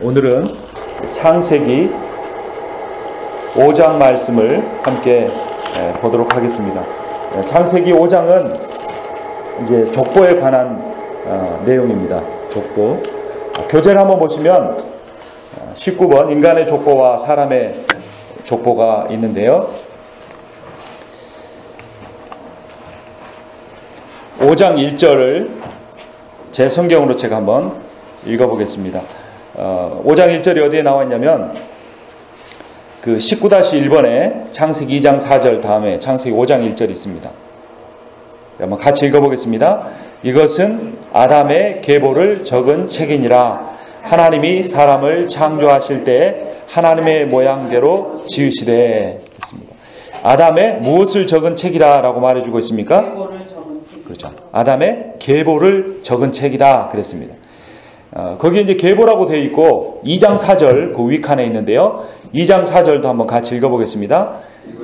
오늘은 창세기 5장 말씀을 함께 보도록 하겠습니다. 창세기 5장은 이제 족보에 관한 내용입니다. 족보. 교재를 한번 보시면 19번 인간의 족보와 사람의 족보가 있는데요. 5장 1절을 제 성경으로 제가 한번 읽어보겠습니다. 5장 1절이 어디에 나와 있냐면 그 19-1번에 창세기 2장 4절 다음에 창세기 5장 1절이 있습니다. 한번 같이 읽어보겠습니다. 이것은 아담의 계보를 적은 책이니라. 하나님이 사람을 창조하실 때 하나님의 모양대로 지으시되. 했습니다. 아담의 무엇을 적은 책이라 라고 말해주고 있습니까? 그렇죠. 아담의 계보를 적은 책이다 그랬습니다. 거기에 이제 계보라고 되어 있고 2장 4절 그 윗칸에 있는데요. 2장 4절도 한번 같이 읽어보겠습니다.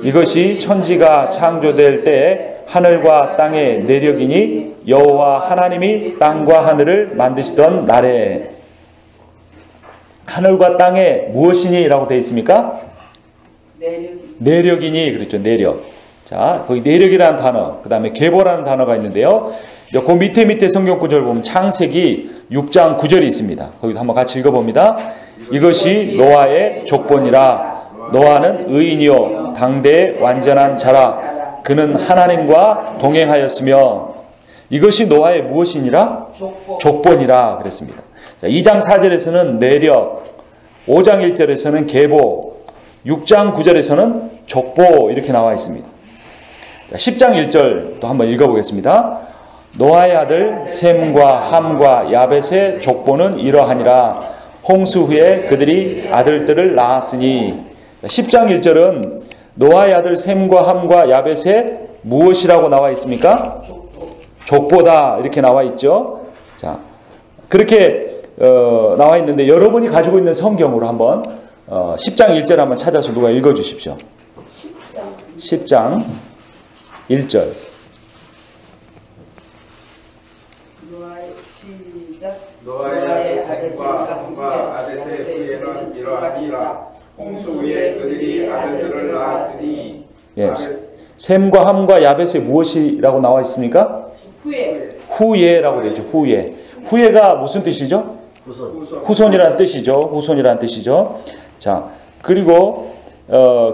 이것이 천지가 창조될 때 하늘과 땅의 내력이니 여호와 하나님이 땅과 하늘을 만드시던 날에. 하늘과 땅에 무엇이니 라고 되어 있습니까? 내력이니. 그렇죠. 내력. 자, 거기 내력이라는 단어, 그 다음에 계보라는 단어가 있는데요. 그 밑에 성경 구절 보면 창세기 6장 9절이 있습니다. 거기도 한번 같이 읽어봅니다. 이것이 노아의 족보니라. 노아는 의인이요 당대의 완전한 자라. 그는 하나님과 동행하였으며. 이것이 노아의 무엇이니라? 족보니라 그랬습니다. 자, 2장 4절에서는 내력, 5장 1절에서는 계보, 6장 9절에서는 족보 이렇게 나와 있습니다. 10장 1절 또 한번 읽어보겠습니다. 노아의 아들 셈과 함과 야벳의 족보는 이러하니라. 홍수 후에 그들이 아들들을 낳았으니. 10장 1절은 노아의 아들 셈과 함과 야벳의 무엇이라고 나와 있습니까? 족보다 이렇게 나와 있죠. 자, 그렇게 나와 있는데 여러분이 가지고 있는 성경으로 한번 10장 1절 한번 찾아서 누가 읽어주십시오. 10장 1절. 노아의 셈과 함과 야벳의 후예는 이러하니라. 홍수 후에 그들이 아들들을 낳았으니. 예, 셈과 함과 야벳의 무엇이라고 나와 있습니까? 후예라고 되어 있죠. 후예. 후예가 무슨 뜻이죠? 후손이라는 뜻이죠. 후손이라는 뜻이죠. 자, 그리고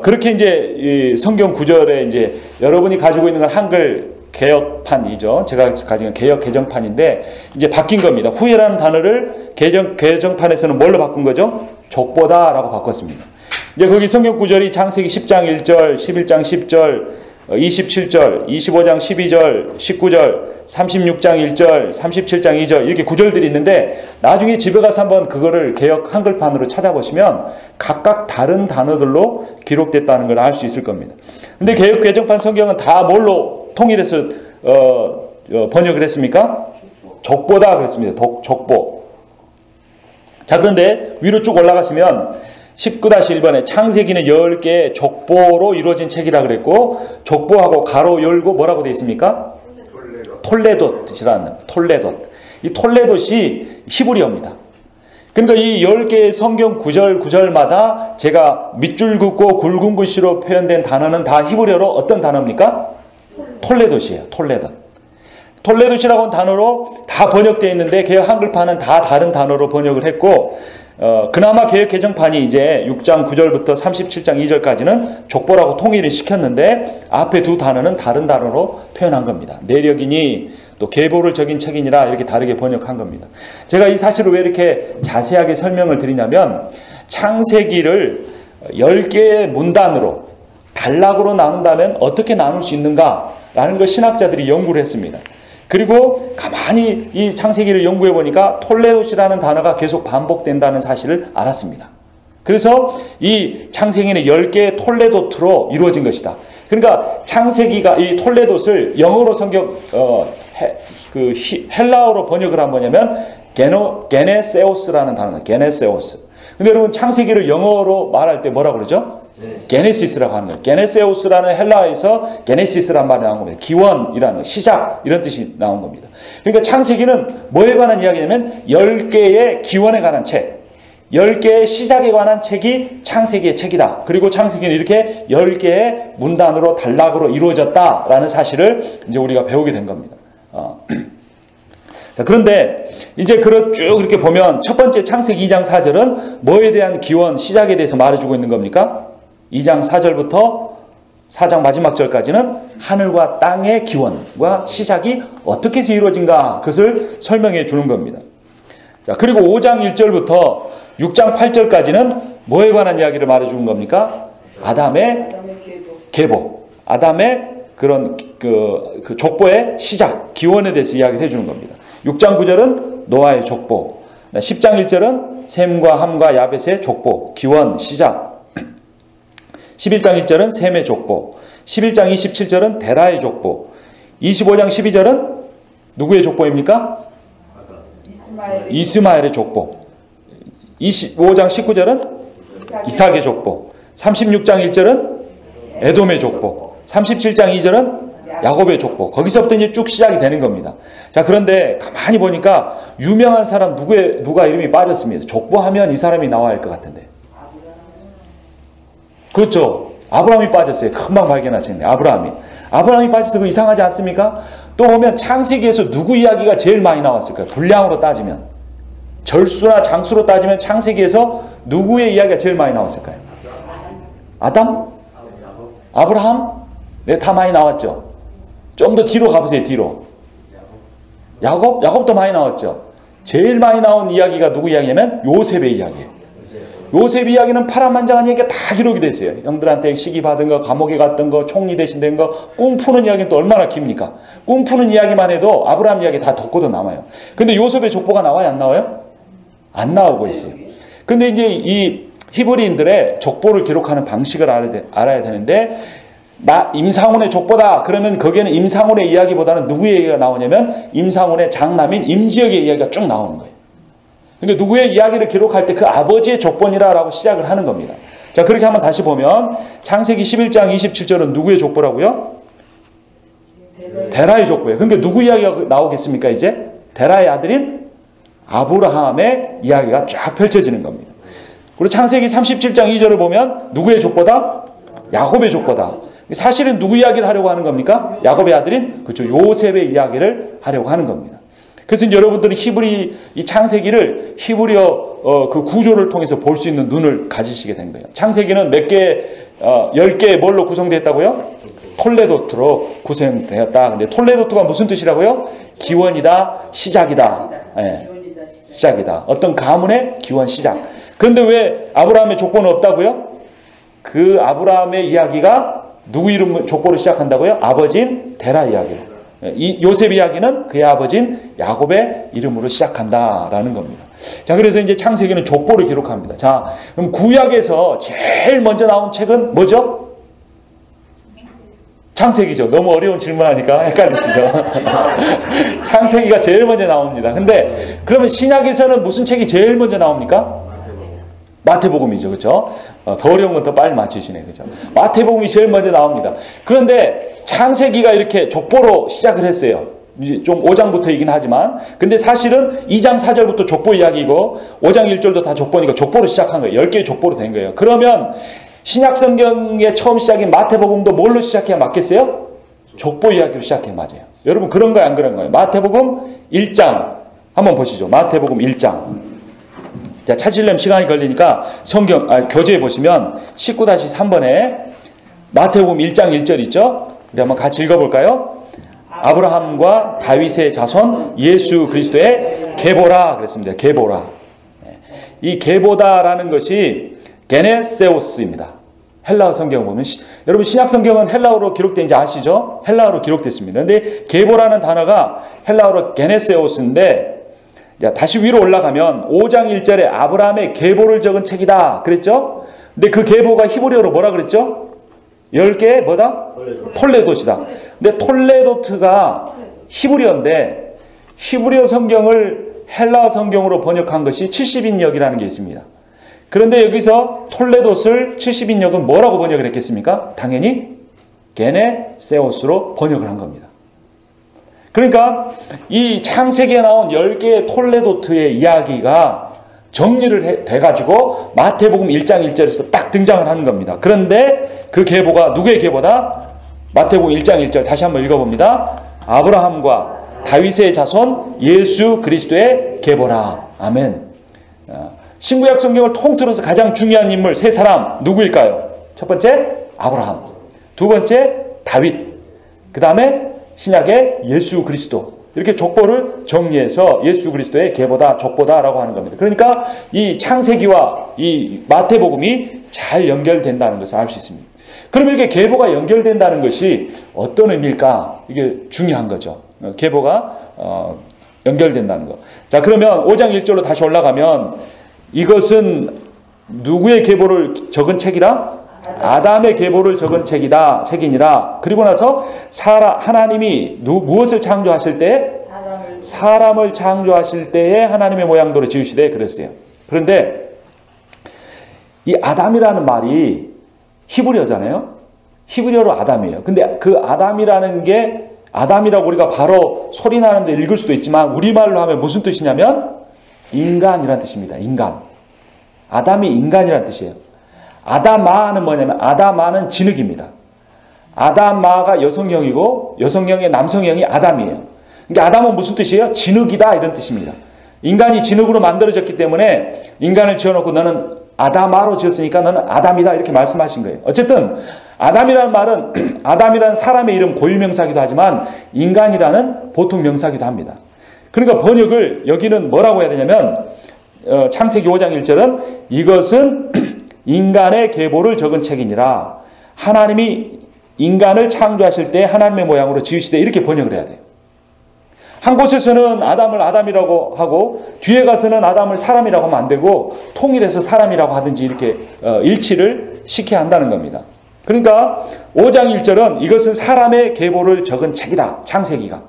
그렇게 이제 이 성경 구절에 이제 여러분이 가지고 있는 건 한글 개역판이죠. 제가 가지고 있는 개역 개정판인데 이제 바뀐 겁니다. 후예라는 단어를 개정판에서는 뭘로 바꾼 거죠? 족보다라고 바꿨습니다. 이제 거기 성경 구절이 창세기 10장 1절, 11장 10절, 27절, 25장 12절, 19절, 36장 1절, 37장 2절 이렇게 구절들이 있는데 나중에 집에 가서 한번 그거를 개역 한글판으로 찾아보시면 각각 다른 단어들로 기록됐다는 걸 알 수 있을 겁니다. 근데 개역 개정판 성경은 다 뭘로 통일해서 번역을 했습니까? 족보다 그랬습니다. 족보. 자, 그런데 위로 쭉 올라가시면 19-1번에 창세기는 10개의 족보로 이루어진 책이라 그랬고 족보하고 가로 열고 뭐라고 되어 있습니까? 톨레돗이라는 톨레돗. 이 톨레돗이 히브리어입니다. 그러니까 이 10개의 성경 구절마다 제가 밑줄 긋고 굵은 글씨로 표현된 단어는 다 히브리어로 어떤 단어입니까? 톨레돗이에요. 톨레돗. 톨레돗이라고 하는 단어로 다 번역되어 있는데 개역 한글판은 다 다른 단어로 번역을 했고 그나마 개역 개정판이 이제 6장 9절부터 37장 2절까지는 족보라고 통일을 시켰는데 앞에 두 단어는 다른 단어로 표현한 겁니다. 내력이니 또 계보를 적인 책이니라 이렇게 다르게 번역한 겁니다. 제가 이 사실을 왜 이렇게 자세하게 설명을 드리냐면 창세기를 10개의 문단으로 단락으로 나눈다면 어떻게 나눌 수 있는가라는 걸 신학자들이 연구를 했습니다. 그리고 가만히 이 창세기를 연구해 보니까 톨레돗이라는 단어가 계속 반복된다는 사실을 알았습니다. 그래서 이 창세기는 10개의 톨레돗으로 이루어진 것이다. 그러니까 창세기가 이 톨레돗을 영어로 헬라어로 번역을 한 뭐냐면 게네세오스라는 단어입니다. 게네세오스. 근데 여러분 창세기를 영어로 말할 때 뭐라고 그러죠? 게네시스라고 하는 거예요. 게네세우스라는 헬라어에서 게네시스라는 말이 나온 겁니다. 기원이라는 시작 이런 뜻이 나온 겁니다. 그러니까 창세기는 뭐에 관한 이야기냐면 10개의 기원에 관한 책, 10개의 시작에 관한 책이 창세기의 책이다. 그리고 창세기는 이렇게 10개의 문단으로 단락으로 이루어졌다라는 사실을 이제 우리가 배우게 된 겁니다. 자, 그런데 이제 쭉 이렇게 보면 첫 번째 창세기 2장 4절은 뭐에 대한 기원, 시작에 대해서 말해주고 있는 겁니까? 2장 4절부터 4장 마지막 절까지는 하늘과 땅의 기원과 시작이 어떻게 해서 이루어진가 그것을 설명해 주는 겁니다. 자, 그리고 5장 1절부터 6장 8절까지는 뭐에 관한 이야기를 말해주는 겁니까? 아담의 계보, 아담의 그런 그 족보의 시작, 기원에 대해서 이야기를 해주는 겁니다. 6장 9절은 노아의 족보, 10장 1절은 셈과 함과 야벳의 족보, 기원, 시작, 11장 1절은 셈의 족보, 11장 27절은 데라의 족보, 25장 12절은 누구의 족보입니까? 이스마엘의 족보, 25장 19절은 이삭의 족보, 36장 1절은 에돔의 족보, 37장 2절은 야곱의 족보. 거기서부터 이제 쭉 시작이 되는 겁니다. 자, 그런데 가만히 보니까 유명한 사람 누가 이름이 빠졌습니다. 족보하면 이 사람이 나와야 할 것 같은데. 그렇죠. 아브라함이 빠졌어요. 금방 발견하셨네. 아브라함이 빠져서 그 이상하지 않습니까? 또 보면 창세기에서 누구 이야기가 제일 많이 나왔을까요? 분량으로 따지면. 절수나 장수로 따지면 창세기에서 누구의 이야기가 제일 많이 나왔을까요? 아담? 아브라함? 네, 다 많이 나왔죠. 좀 더 뒤로 가보세요. 뒤로. 야곱? 야곱도 많이 나왔죠. 제일 많이 나온 이야기가 누구 이야기냐면 요셉의 이야기예요. 요셉 이야기는 파란만장한 얘기가 다 기록이 됐어요. 형들한테 시기 받은 거, 감옥에 갔던 거, 총리 대신 된 거, 꿈 푸는 이야기는 또 얼마나 깁니까? 꿈 푸는 이야기만 해도 아브라함 이야기 다 덮고도 남아요. 근데 요셉의 족보가 나와요? 안 나와요? 안 나오고 있어요. 근데 이제 이 히브리인들의 족보를 기록하는 방식을 알아야 되는데, 임상훈의 족보다 그러면 거기에는 임상훈의 이야기보다는 누구의 얘기가 나오냐면 임상훈의 장남인 임지역의 이야기가 쭉 나오는 거예요. 그러니까 누구의 이야기를 기록할 때 그 아버지의 족보니라라고 시작을 하는 겁니다. 자, 그렇게 한번 다시 보면 창세기 11장 27절은 누구의 족보라고요? 데라의 족보예요. 그러니까 누구 이야기가 나오겠습니까? 이제 데라의 아들인 아브라함의 이야기가 쫙 펼쳐지는 겁니다. 그리고 창세기 37장 2절을 보면 누구의 족보다? 야곱의 족보다. 사실은 누구 이야기를 하려고 하는 겁니까? 야곱의 아들인 그렇죠. 요셉의 이야기를 하려고 하는 겁니다. 그래서 여러분들은 이 창세기를 히브리어 그 구조를 통해서 볼 수 있는 눈을 가지시게 된 거예요. 창세기는 몇 개, 10개의 뭘로 구성되었다고요? 톨레도트로 구성되었다. 근데 톨레도트가 무슨 뜻이라고요? 기원이다, 시작이다. 네. 시작이다. 어떤 가문의 기원, 시작. 그런데 왜 아브라함의 족보는 없다고요? 그 아브라함의 이야기가 누구 이름 족보로 시작한다고요? 아버지인 데라 이야기로. 이 요셉 이야기는 그의 아버지인 야곱의 이름으로 시작한다라는 겁니다. 자, 그래서 이제 창세기는 족보를 기록합니다. 자, 그럼 구약에서 제일 먼저 나온 책은 뭐죠? 창세기죠. 너무 어려운 질문하니까 헷갈리시죠? 창세기가 제일 먼저 나옵니다. 근데 그러면 신약에서는 무슨 책이 제일 먼저 나옵니까? 마태복음이죠. 그렇죠? 더 어려운 건 더 빨리 맞추시네. 그렇죠? 마태복음이 제일 먼저 나옵니다. 그런데 창세기가 이렇게 족보로 시작을 했어요. 이제 좀 5장부터이긴 하지만, 근데 사실은 2장 4절부터 족보 이야기고 5장 1절도 다 족보니까 족보로 시작한 거예요. 10개의 족보로 된 거예요. 그러면 신약 성경의 처음 시작인 마태복음도 뭘로 시작해야 맞겠어요? 족보 이야기로 시작해야 맞아요. 여러분 그런 거예요, 안 그런 거예요? 마태복음 1장 한번 보시죠. 마태복음 1장. 자, 찾으려면 시간이 걸리니까 교재에 보시면 19-3번에 마태복음 1장 1절 있죠? 우리 한번 같이 읽어볼까요? 아브라함과 다윗의 자손 예수 그리스도의 계보라 그랬습니다. 계보라. 이 계보다라는 것이 게네세우스입니다. 헬라어 성경 보면 여러분 신약 성경은 헬라어로 기록된지 아시죠? 헬라어로 기록됐습니다. 근데 계보라는 단어가 헬라어로 게네세우스인데, 자, 다시 위로 올라가면 5장 1절에 아브라함의 계보를 적은 책이다 그랬죠? 근데 그 계보가 히브리어로 뭐라 그랬죠? 10개의 뭐다? 톨레도트다. 근데 톨레도트가 히브리어인데 히브리어 성경을 헬라어 성경으로 번역한 것이 70인역이라는 게 있습니다. 그런데 여기서 톨레도트를 70인역은 뭐라고 번역을 했겠습니까? 당연히 게네세우스로 번역을 한 겁니다. 그러니까 이 창세기에 나온 10개의 톨레도트의 이야기가 정리를 돼가지고 마태복음 1장 1절에서 딱 등장을 하는 겁니다. 그런데 그 계보가 누구의 계보다? 마태복음 1장 1절 다시 한번 읽어봅니다. 아브라함과 다윗의 자손 예수 그리스도의 계보라. 아멘. 신구약 성경을 통틀어서 가장 중요한 인물 세 사람 누구일까요? 첫 번째 아브라함, 두 번째 다윗, 그 다음에 신약의 예수 그리스도. 이렇게 족보를 정리해서 예수 그리스도의 계보다 족보다라고 하는 겁니다. 그러니까 이 창세기와 이 마태복음이 잘 연결된다는 것을 알 수 있습니다. 그럼 이렇게 계보가 연결된다는 것이 어떤 의미일까? 이게 중요한 거죠. 계보가 연결된다는 거. 자, 그러면 5장 1절로 다시 올라가면 이것은 누구의 계보를 적은 책이라? 아담의 계보를 적은 책이니라. 그리고 나서 하나님이 무엇을 창조하실 때? 사람을 창조하실 때에 하나님의 모양대로 지으시되 그랬어요. 그런데 이 아담이라는 말이 히브리어잖아요. 히브리어로 아담이에요. 근데 그 아담이라는 게 아담이라고 우리가 바로 소리 나는데 읽을 수도 있지만 우리말로 하면 무슨 뜻이냐면 인간이란 뜻입니다. 인간. 아담이 인간이란 뜻이에요. 아다마는 뭐냐면 아다마는 진흙입니다. 아다마가 여성형이고 여성형의 남성형이 아담이에요. 그러니까 아담은 무슨 뜻이에요? 진흙이다 이런 뜻입니다. 인간이 진흙으로 만들어졌기 때문에 인간을 지어놓고 너는 아다마로 지었으니까 너는 아담이다 이렇게 말씀하신 거예요. 어쨌든 아담이라는 말은 아담이라는 사람의 이름 고유명사기도 하지만 인간이라는 보통 명사기도 합니다. 그러니까 번역을 여기는 뭐라고 해야 되냐면 창세기 5장 1절은 이것은 인간의 계보를 적은 책이니라. 하나님이 인간을 창조하실 때 하나님의 모양으로 지으시되 이렇게 번역을 해야 돼요. 한 곳에서는 아담을 아담이라고 하고 뒤에 가서는 아담을 사람이라고 하면 안 되고 통일해서 사람이라고 하든지 이렇게 일치를 시켜야 한다는 겁니다. 그러니까 5장 1절은 이것은 사람의 계보를 적은 책이다. 창세기가.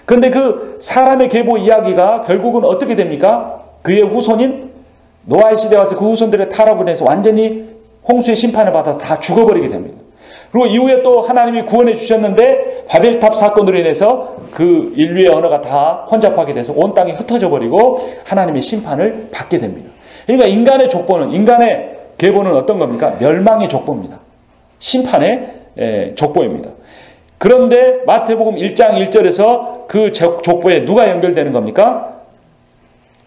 그런데 그 사람의 계보 이야기가 결국은 어떻게 됩니까? 그의 후손인 노아의 시대에 와서 그 후손들의 타락으로 인해서 완전히 홍수의 심판을 받아서 다 죽어버리게 됩니다. 그리고 이후에 또 하나님이 구원해 주셨는데 바벨탑 사건으로 인해서 그 인류의 언어가 다 혼잡하게 돼서 온 땅이 흩어져 버리고 하나님의 심판을 받게 됩니다. 그러니까 인간의 족보는 인간의 계보는 어떤 겁니까? 멸망의 족보입니다. 심판의 족보입니다. 그런데 마태복음 1장 1절에서 그 족보에 누가 연결되는 겁니까?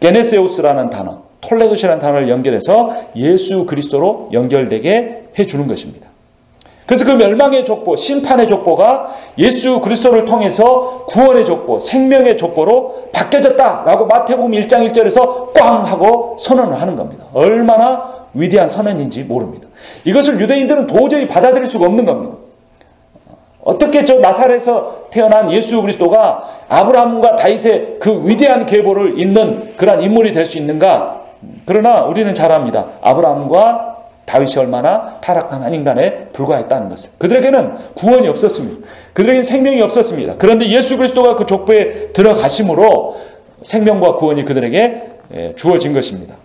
게네세우스라는 단어, 톨레도시라는 단어를 연결해서 예수 그리스도로 연결되게 해주는 것입니다. 그래서 그 멸망의 족보, 심판의 족보가 예수 그리스도를 통해서 구원의 족보, 생명의 족보로 바뀌어졌다라고 마태복음 1장 1절에서 꽝 하고 선언을 하는 겁니다. 얼마나 위대한 선언인지 모릅니다. 이것을 유대인들은 도저히 받아들일 수가 없는 겁니다. 어떻게 저 나사렛에서 태어난 예수 그리스도가 아브라함과 다윗의 그 위대한 계보를 잇는 그런 인물이 될 수 있는가? 그러나 우리는 잘 압니다. 아브라함과 다윗이 얼마나 타락한 한 인간에 불과했다는 것을. 그들에게는 구원이 없었습니다. 그들에게는 생명이 없었습니다. 그런데 예수 그리스도가 그 족보에 들어가심으로 생명과 구원이 그들에게 주어진 것입니다.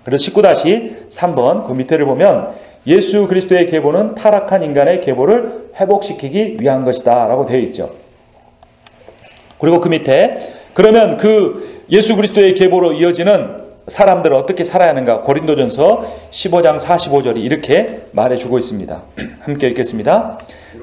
그래서 19-3번 그 밑에를 보면 예수 그리스도의 계보는 타락한 인간의 계보를 회복시키기 위한 것이다 라고 되어 있죠. 그리고 그 밑에 그러면 그 예수 그리스도의 계보로 이어지는 사람들은 어떻게 살아야 하는가? 고린도전서 15장 45절이 이렇게 말해주고 있습니다. 함께 읽겠습니다.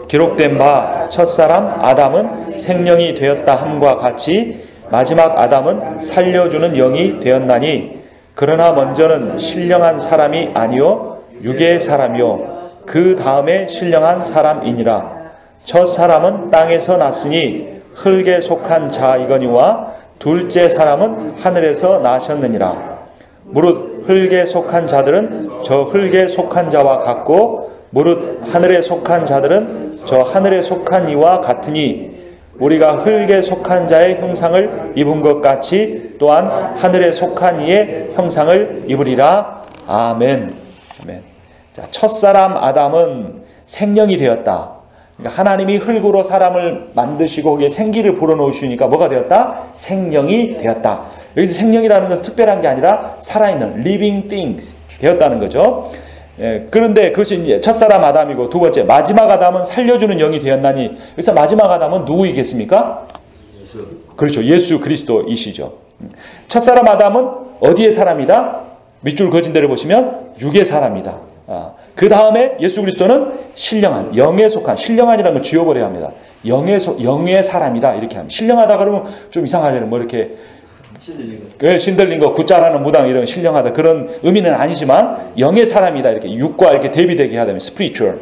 기록된 바 첫사람 아담은 생명이 되었다 함과 같이 마지막 아담은 살려주는 영이 되었나니 그러나 먼저는 신령한 사람이 아니요 육의 사람이요 그 다음에 신령한 사람이니라. 첫 사람은 땅에서 났으니 흙에 속한 자이거니와 둘째 사람은 하늘에서 나셨느니라. 무릇 흙에 속한 자들은 저 흙에 속한 자와 같고 무릇 하늘에 속한 자들은 저 하늘에 속한 이와 같으니 우리가 흙에 속한 자의 형상을 입은 것 같이 또한 하늘에 속한 이의 형상을 입으리라. 아멘. 아멘. 자, 첫사람 아담은 생명이 되었다. 그러니까 하나님이 흙으로 사람을 만드시고 거기에 생기를 불어넣으시니까 뭐가 되었다? 생명이 되었다. 여기서 생명이라는 것은 특별한 게 아니라 살아있는 living things 되었다는 거죠. 그런데 그것이 이제 첫사람 아담이고 두 번째 마지막 아담은 살려주는 영이 되었나니. 그래서 마지막 아담은 누구이겠습니까? 그렇죠. 예수 그리스도이시죠. 첫사람 아담은 어디의 사람이다? 밑줄 그어진 대로 보시면 육의 사람이다. 그 다음에 예수 그리스도는 신령한, 영에 속한, 신령한이라는 걸 지워버려야 합니다. 영의 사람이다 이렇게 합니다. 신령하다 그러면 좀 이상하잖아요. 뭐 이렇게 신들린 거, 굿자라는 무당 이런 신령하다 그런 의미는 아니지만 영의 사람이다 이렇게 육과 이렇게 대비되게 해야 됩니다. 스피리추얼.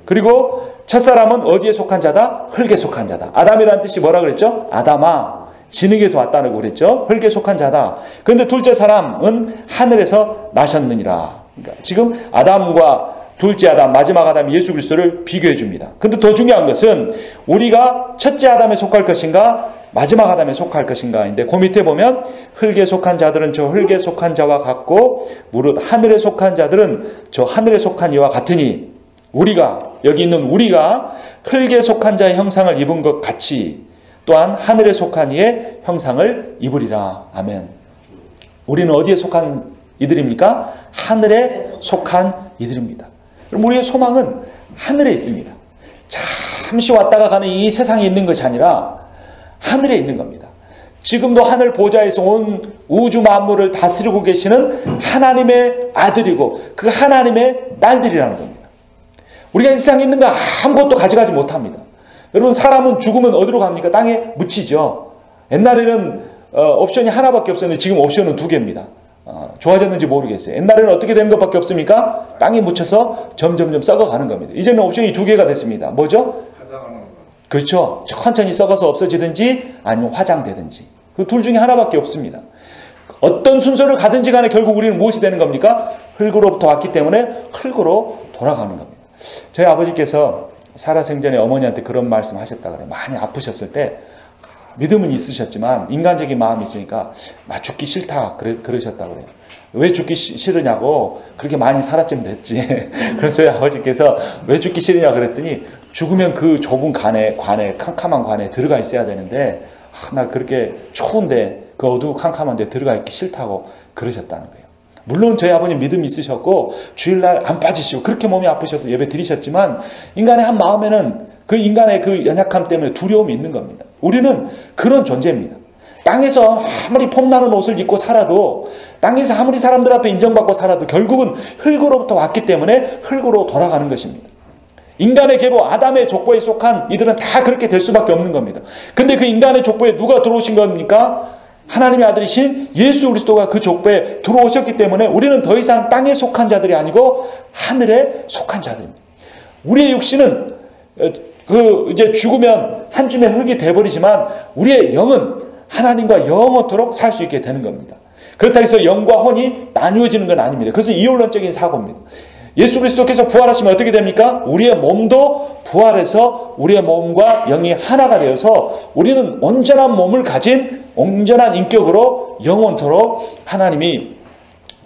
그리고 첫사람은 어디에 속한 자다? 흙에 속한 자다. 아담이라는 뜻이 뭐라 그랬죠? 아담아, 진흙에서 왔다고 그랬죠? 흙에 속한 자다. 그런데 둘째 사람은 하늘에서 나셨느니라. 그러니까 지금 아담과 둘째 아담, 마지막 아담 예수 그리스도를 비교해 줍니다. 근데 더 중요한 것은 우리가 첫째 아담에 속할 것인가 마지막 아담에 속할 것인가인데 그 밑에 보면 흙에 속한 자들은 저 흙에 속한 자와 같고 무릇 하늘에 속한 자들은 저 하늘에 속한 이와 같으니 우리가 여기 있는 우리가 흙에 속한 자의 형상을 입은 것 같이 또한 하늘에 속한 이의 형상을 입으리라. 아멘. 우리는 어디에 속한 이들입니까? 하늘에 속한 이들입니다. 그럼 우리의 소망은 하늘에 있습니다. 잠시 왔다가 가는 이 세상에 있는 것이 아니라 하늘에 있는 겁니다. 지금도 하늘 보좌에서 온 우주 만물을 다스리고 계시는 하나님의 아들이고 그 하나님의 딸들이라는 겁니다. 우리가 이 세상에 있는 거 아무것도 가져가지 못합니다. 여러분 사람은 죽으면 어디로 갑니까? 땅에 묻히죠. 옛날에는 옵션이 하나밖에 없었는데 지금 옵션은 2개입니다. 좋아졌는지 모르겠어요. 옛날에는 어떻게 되는 것밖에 없습니까? 땅에 묻혀서 점점점 썩어가는 겁니다. 이제는 옵션이 2개가 됐습니다. 뭐죠? 그렇죠. 천천히 썩어서 없어지든지 아니면 화장되든지. 그 둘 중에 하나밖에 없습니다. 어떤 순서를 가든지 간에 결국 우리는 무엇이 되는 겁니까? 흙으로부터 왔기 때문에 흙으로 돌아가는 겁니다. 저희 아버지께서 살아생전에 어머니한테 그런 말씀 하셨다 그래요. 많이 아프셨을 때 믿음은 있으셨지만 인간적인 마음이 있으니까 나 죽기 싫다 그러셨다고 그래요. 왜 죽기 싫으냐고 그렇게 많이 살았으면 됐지. 그래서 저희 아버지께서 왜 죽기 싫으냐 그랬더니 죽으면 그 좁은 관에 캄캄한 관에 들어가 있어야 되는데 나 그렇게 추운데 그 어두운 캄캄한 데 들어가 있기 싫다고 그러셨다는 거예요. 물론 저희 아버님 믿음이 있으셨고 주일날 안 빠지시고 그렇게 몸이 아프셔도 예배 드리셨지만 인간의 한 마음에는 그 인간의 그 연약함 때문에 두려움이 있는 겁니다. 우리는 그런 존재입니다. 땅에서 아무리 폼나는 옷을 입고 살아도 땅에서 아무리 사람들 앞에 인정받고 살아도 결국은 흙으로부터 왔기 때문에 흙으로 돌아가는 것입니다. 인간의 계보 아담의 족보에 속한 이들은 다 그렇게 될 수밖에 없는 겁니다. 근데 그 인간의 족보에 누가 들어오신 겁니까? 하나님의 아들이신 예수 그리스도가 그 족보에 들어오셨기 때문에 우리는 더 이상 땅에 속한 자들이 아니고 하늘에 속한 자들입니다. 우리의 육신은 이제 죽으면 한 줌의 흙이 돼버리지만 우리의 영은 하나님과 영원토록 살 수 있게 되는 겁니다. 그렇다고 해서 영과 혼이 나뉘어지는 건 아닙니다. 그것은 이혼론적인 사고입니다. 예수 그리스도께서 부활하시면 어떻게 됩니까? 우리의 몸도 부활해서 우리의 몸과 영이 하나가 되어서 우리는 온전한 몸을 가진 온전한 인격으로 영원토록 하나님이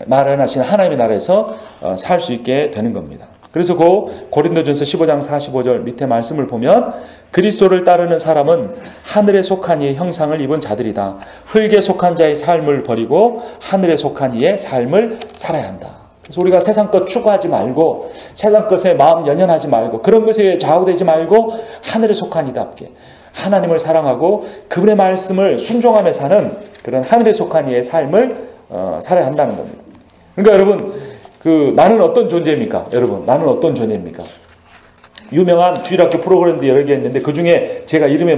마련하신 하나님의 나라에서 살 수 있게 되는 겁니다. 그래서 그 고린도전서 15장 45절 밑에 말씀을 보면 그리스도를 따르는 사람은 하늘에 속한 이의 형상을 입은 자들이다. 흙에 속한 자의 삶을 버리고 하늘에 속한 이의 삶을 살아야 한다. 그래서 우리가 세상 것 추구하지 말고 세상 것에 마음 연연하지 말고 그런 것에 좌우되지 말고 하늘에 속한 이답게 하나님을 사랑하고 그분의 말씀을 순종하며 사는 그런 하늘에 속한 이의 삶을 살아야 한다는 겁니다. 그러니까 여러분 나는 어떤 존재입니까? 여러분 나는 어떤 존재입니까? 유명한 주일학교 프로그램도 여러 개 있는데 그 중에 제가 이름이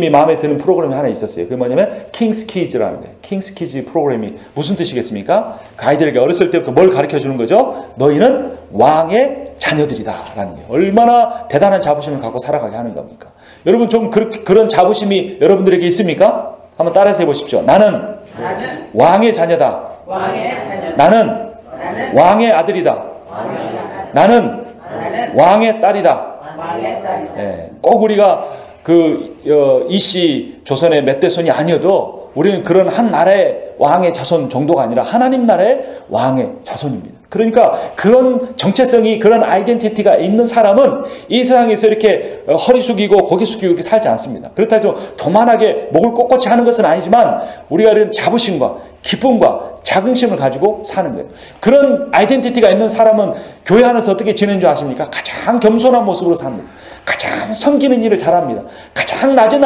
마음에 드는 프로그램이 하나 있었어요. 그게 뭐냐면 킹스 키즈라는 거예요. 킹스 키즈 프로그램이 무슨 뜻이겠습니까? 그 아이들에게 어렸을 때부터 뭘 가르쳐 주는 거죠? 너희는 왕의 자녀들이다 라는 거예요. 얼마나 대단한 자부심을 갖고 살아가게 하는 겁니까? 여러분 좀 그런 자부심이 여러분들에게 있습니까? 한번 따라서 해보십시오. 나는 왕의 자녀다. 나는 왕의 아들이다. 나는 왕의 딸이다. 네, 꼭 우리가 이씨 조선의 멧돼손이 아니어도 우리는 그런 한 나라의 왕의 자손 정도가 아니라 하나님 나라의 왕의 자손입니다. 그러니까 그런 정체성이 그런 아이덴티티가 있는 사람은 이 세상에서 이렇게 허리 숙이고 고개 숙이고 이렇게 살지 않습니다. 그렇다 해서 교만하게 목을 꼿꼿이 하는 것은 아니지만 우리가 이런 자부심과 기쁨과 자긍심을 가지고 사는 거예요. 그런 아이덴티티가 있는 사람은 교회 안에서 어떻게 지내는 줄 아십니까? 가장 겸손한 모습으로 삽니다. 가장 섬기는 일을 잘합니다. 가장 낮은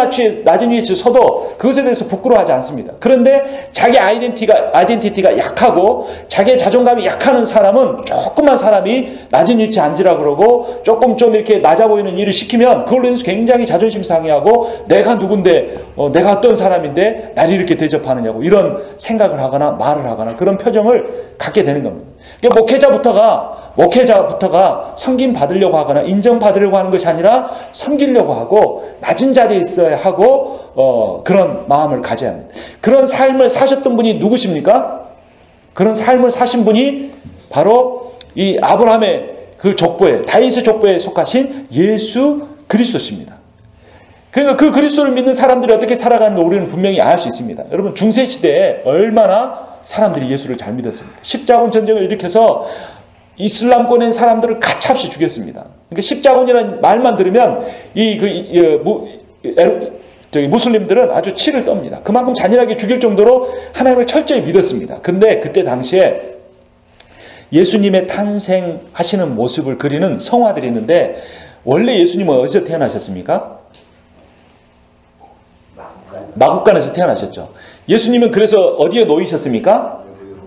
위치에 서도 그것에 대해서 부끄러워하지 않습니다. 그런데 자기 아이덴티티가 약하고 자기의 자존감이 약한 사람은, 조그만 사람이 낮은 위치에 앉으라 그러고 조금 좀 이렇게 낮아 보이는 일을 시키면 그걸로 인해서 굉장히 자존심 상해하고, 내가 누군데, 내가 어떤 사람인데 나를 이렇게 대접하느냐고 이런 생각을 하거나 말을 하거나 그런 표정을 갖게 되는 겁니다. 그러니까 목회자부터가 섬김 받으려고 하거나 인정받으려고 하는 것이 아니라 섬기려고 하고 낮은 자리에 있어야 하고 그런 마음을 가져야 합니다. 그런 삶을 사셨던 분이 누구십니까? 그런 삶을 사신 분이 바로 이 아브라함의 그 족보에, 다윗의 족보에 속하신 예수 그리스도십니다. 그러니까 그 그리스도를 믿는 사람들이 어떻게 살아가는 걸 우리는 분명히 알 수 있습니다. 여러분, 중세시대에 얼마나 사람들이 예수를 잘 믿었습니까? 십자군 전쟁을 일으켜서 이슬람권의 사람들을 가차없이 죽였습니다. 그러니까 십자군이라는 말만 들으면 무슬림들은 아주 치를 떱니다. 그만큼 잔인하게 죽일 정도로 하나님을 철저히 믿었습니다. 근데 그때 당시에 예수님의 탄생하시는 모습을 그리는 성화들이 있는데, 원래 예수님은 어디서 태어나셨습니까? 마국간에서 태어나셨죠. 예수님은 그래서 어디에 놓이셨습니까?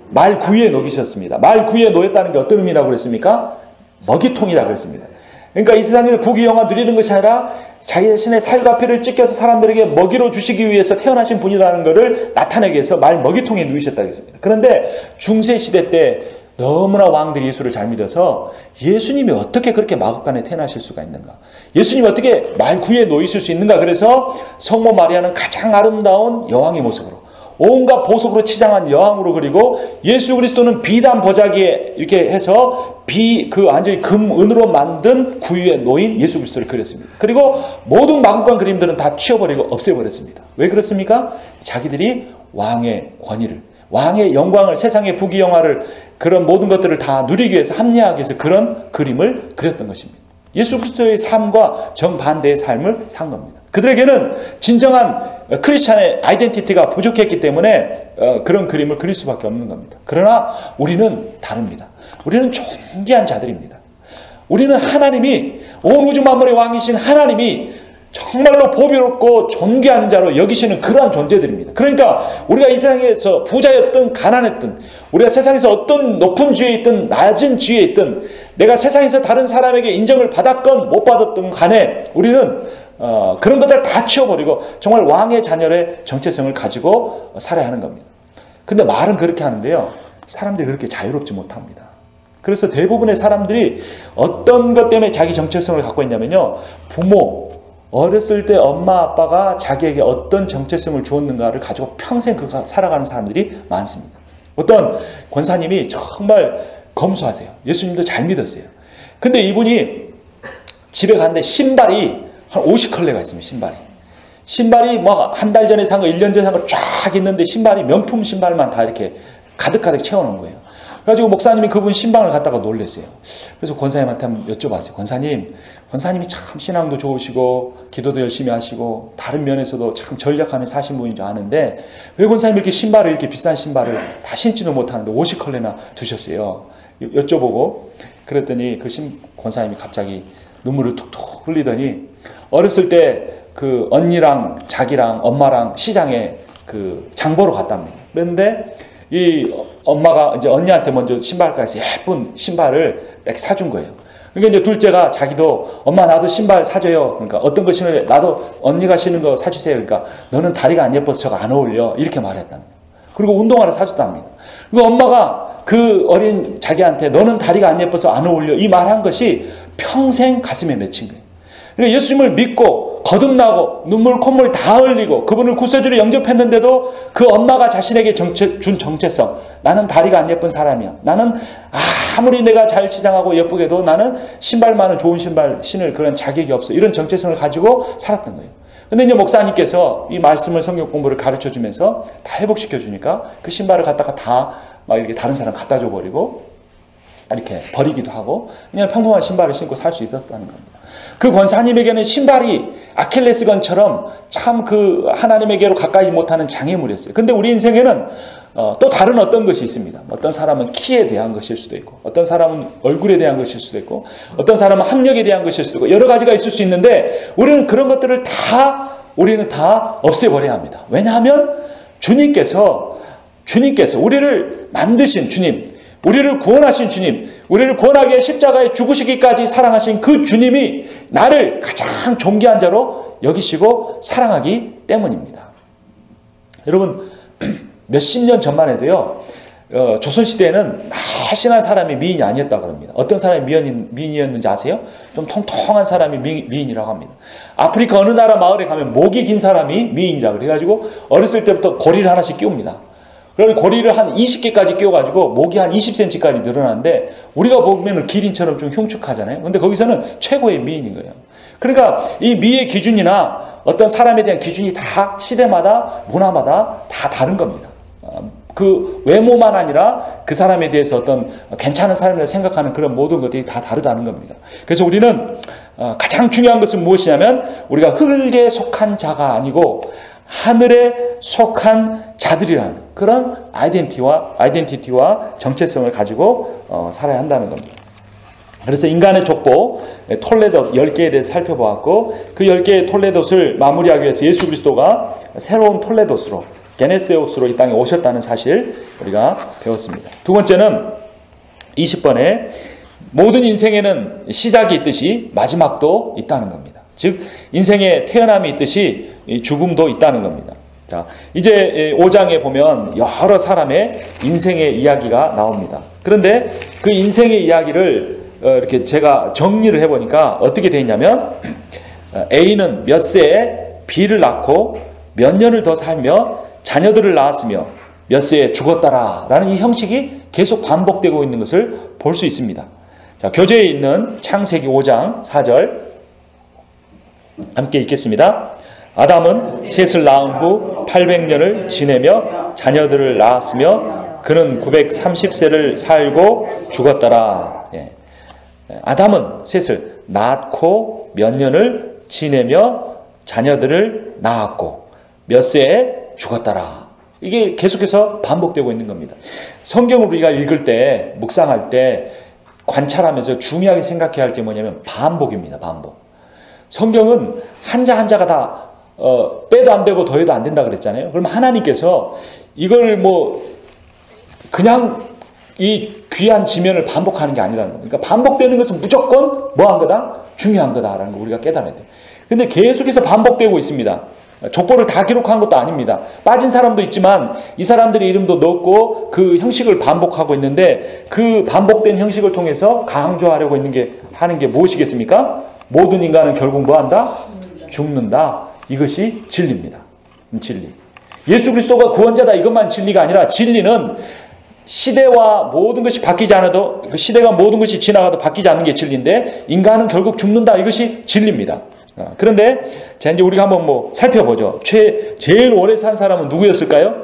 말구유에 놓이셨습니다. 말구유에 놓였다는 게 어떤 의미라고 그랬습니까? 먹이통이라고 그랬습니다. 그러니까 이 세상에서 부귀영화 누리는 것이 아니라 자기 자신의 살과 피를 찢겨서 사람들에게 먹이로 주시기 위해서 태어나신 분이라는 것을 나타내기 위해서 말 먹이통에 누이셨다고 했습니다. 그런데 중세시대 때 너무나 왕들이 예수를 잘 믿어서 예수님이 어떻게 그렇게 마국간에 태어나실 수가 있는가? 예수님이 어떻게 말구유에 놓이실 수 있는가? 그래서 성모 마리아는 가장 아름다운 여왕의 모습으로, 온갖 보석으로 치장한 여왕으로 그리고, 예수 그리스도는 비단 보자기에 이렇게 해서 완전히 금은으로 만든 구유에 놓인 예수 그리스도를 그렸습니다. 그리고 모든 마국간 그림들은 다 치워버리고 없애버렸습니다. 왜 그렇습니까? 자기들이 왕의 권위를, 왕의 영광을, 세상의 부귀영화를, 그런 모든 것들을 다 누리기 위해서, 합리화하기 위해서 그런 그림을 그렸던 것입니다. 예수 그리스도의 삶과 정반대의 삶을 산 겁니다. 그들에게는 진정한 크리스찬의 아이덴티티가 부족했기 때문에 그런 그림을 그릴 수밖에 없는 겁니다. 그러나 우리는 다릅니다. 우리는 존귀한 자들입니다. 우리는 하나님이, 온 우주 만물의 왕이신 하나님이 정말로 보배롭고 존귀한 자로 여기시는 그러한 존재들입니다. 그러니까 우리가 이 세상에서 부자였든 가난했든, 우리가 세상에서 어떤 높은 지위에 있든 낮은 지위에 있든, 내가 세상에서 다른 사람에게 인정을 받았건 못 받았던 간에 우리는 그런 것들을 다 치워버리고 정말 왕의 자녀의 정체성을 가지고 살아야 하는 겁니다. 근데 말은 그렇게 하는데요, 사람들이 그렇게 자유롭지 못합니다. 그래서 대부분의 사람들이 어떤 것 때문에 자기 정체성을 갖고 있냐면요, 어렸을 때 엄마 아빠가 자기에게 어떤 정체성을 주었는가를 가지고 평생 살아가는 사람들이 많습니다. 어떤 권사님이 정말 검소하세요. 예수님도 잘 믿었어요. 근데 이분이 집에 갔는데 신발이 한 50컬레가 있습니다. 신발이 뭐 한 달 전에 산 거, 1년 전에 산 거 쫙 있는데, 신발이 명품 신발만 다 이렇게 가득가득 채워놓은 거예요. 그래가지고 목사님이 그분 신방을 갖다가 놀랬어요. 그래서 권사님한테 한번 여쭤봤어요. 권사님이 참 신앙도 좋으시고 기도도 열심히 하시고 다른 면에서도 참 전략하며 사신 분인 줄 아는데, 왜 권사님이 이렇게 신발을, 이렇게 비싼 신발을 다 신지도 못하는데 50컬레나 두셨어요? 여쭤보고, 그랬더니 권사님이 갑자기 눈물을 툭툭 흘리더니, 어렸을 때 그 언니랑 자기랑 엄마랑 시장에 그 장보러 갔답니다. 그런데 이 엄마가 이제 언니한테 먼저 신발가게에서 예쁜 신발을 딱 사준 거예요. 그러니까 이제 둘째가 자기도, 엄마 나도 신발 사줘요. 그러니까 어떤 거 신을래? 나도 언니가 신은 거 사주세요. 그러니까 너는 다리가 안 예뻐서 저거 안 어울려. 이렇게 말했답니다. 그리고 운동화를 사줬답니다. 그리고 엄마가 그 어린 자기한테 너는 다리가 안 예뻐서 안 어울려, 이 말한 것이 평생 가슴에 맺힌 거예요. 그러니까 예수님을 믿고 거듭나고 눈물 콧물 다 흘리고 그분을 구세주로 영접했는데도 그 엄마가 자신에게 준 정체성, 나는 다리가 안 예쁜 사람이야, 나는 아무리 내가 잘 치장하고 예쁘게도 나는 신발만은 좋은 신발 신을 그런 자격이 없어, 이런 정체성을 가지고 살았던 거예요. 근데 이제 목사님께서 이 말씀을, 성경 공부를 가르쳐 주면서 다 회복시켜 주니까 그 신발을 갖다가 다 막 이렇게 다른 사람 갖다 줘 버리고 이렇게 버리기도 하고 그냥 평범한 신발을 신고 살 수 있었다는 겁니다. 그 권사님에게는 신발이 아킬레스건처럼 참 그 하나님에게로 가까이 못하는 장애물이었어요. 근데 우리 인생에는 또 다른 어떤 것이 있습니다. 어떤 사람은 키에 대한 것일 수도 있고, 어떤 사람은 얼굴에 대한 것일 수도 있고, 어떤 사람은 학력에 대한 것일 수도 있고, 여러 가지가 있을 수 있는데 우리는 그런 것들을 우리는 다 없애버려야 합니다. 왜냐하면 주님께서 우리를 만드신 주님, 우리를 구원하신 주님, 우리를 구원하기에 십자가에 죽으시기까지 사랑하신 그 주님이 나를 가장 존귀한 자로 여기시고 사랑하기 때문입니다. 여러분, 몇십 년 전만 해도요, 조선시대에는 날씬한 사람이 미인이 아니었다고 합니다. 어떤 사람이 미인이었는지 아세요? 좀 통통한 사람이 미인이라고 합니다. 아프리카 어느 나라 마을에 가면 목이 긴 사람이 미인이라고 그래가지고 어렸을 때부터 고리를 하나씩 끼웁니다. 그리고 고리를 한 20개까지 끼워가지고 목이 한 20cm까지 늘어나는데 우리가 보면 기린처럼 좀 흉측하잖아요. 근데 거기서는 최고의 미인인 거예요. 그러니까 이 미의 기준이나 어떤 사람에 대한 기준이 다 시대마다 문화마다 다 다른 겁니다. 그 외모만 아니라 그 사람에 대해서 어떤 괜찮은 사람이라고 생각하는 그런 모든 것들이 다 다르다는 겁니다. 그래서 우리는 가장 중요한 것은 무엇이냐면 우리가 흙에 속한 자가 아니고 하늘에 속한 자들이라는 그런 아이덴티티와 정체성을 가지고 살아야 한다는 겁니다. 그래서 인간의 족보 톨레돗 10개에 대해서 살펴보았고 그 10개의 톨레돗을 마무리하기 위해서 예수 그리스도가 새로운 톨레돗으로 게네세우스로 이 땅에 오셨다는 사실 우리가 배웠습니다. 두 번째는 20번에 모든 인생에는 시작이 있듯이 마지막도 있다는 겁니다. 즉 인생에 태어남이 있듯이 죽음도 있다는 겁니다. 자, 이제 5장에 보면 여러 사람의 인생의 이야기가 나옵니다. 그런데 그 인생의 이야기를 이렇게 제가 정리를 해보니까 어떻게 되어 있냐면 A는 몇 세에 B를 낳고 몇 년을 더 살며 자녀들을 낳았으며 몇 세에 죽었더라 라는 이 형식이 계속 반복되고 있는 것을 볼 수 있습니다. 자, 교재에 있는 창세기 5장 4절 함께 읽겠습니다. 아담은 셋을 낳은 후 800년을 지내며 자녀들을 낳았으며 그는 930세를 살고 죽었더라. 예. 아담은 셋을 낳고 몇 년을 지내며 자녀들을 낳았고 몇 세에 죽었더라. 이게 계속해서 반복되고 있는 겁니다. 성경을 우리가 읽을 때, 묵상할 때 관찰하면서 중요하게 생각해야 할 게 뭐냐면 반복입니다. 반복. 성경은 한자 한자가 다 빼도 안 되고 더해도 안 된다 그랬잖아요. 그럼 하나님께서 이걸 그냥 이 귀한 지면을 반복하는 게 아니라는 겁니다. 그러니까 반복되는 것은 무조건 뭐한 거다? 중요한 거다라는 거 우리가 깨달아야 돼요. 근데 계속해서 반복되고 있습니다. 족보를 다 기록한 것도 아닙니다. 빠진 사람도 있지만 이 사람들의 이름도 넣고 그 형식을 반복하고 있는데 그 반복된 형식을 통해서 강조하려고 하는 게 무엇이겠습니까? 모든 인간은 결국 뭐한다? 죽는다. 이것이 진리입니다. 진리. 예수 그리스도가 구원자다 이것만 진리가 아니라 진리는 시대와 모든 것이 바뀌지 않아도 그 시대가 모든 것이 지나가도 바뀌지 않는 게 진리인데 인간은 결국 죽는다. 이것이 진리입니다. 그런데 자 이제 우리가 한번 살펴보죠. 제일 오래 산 사람은 누구였을까요?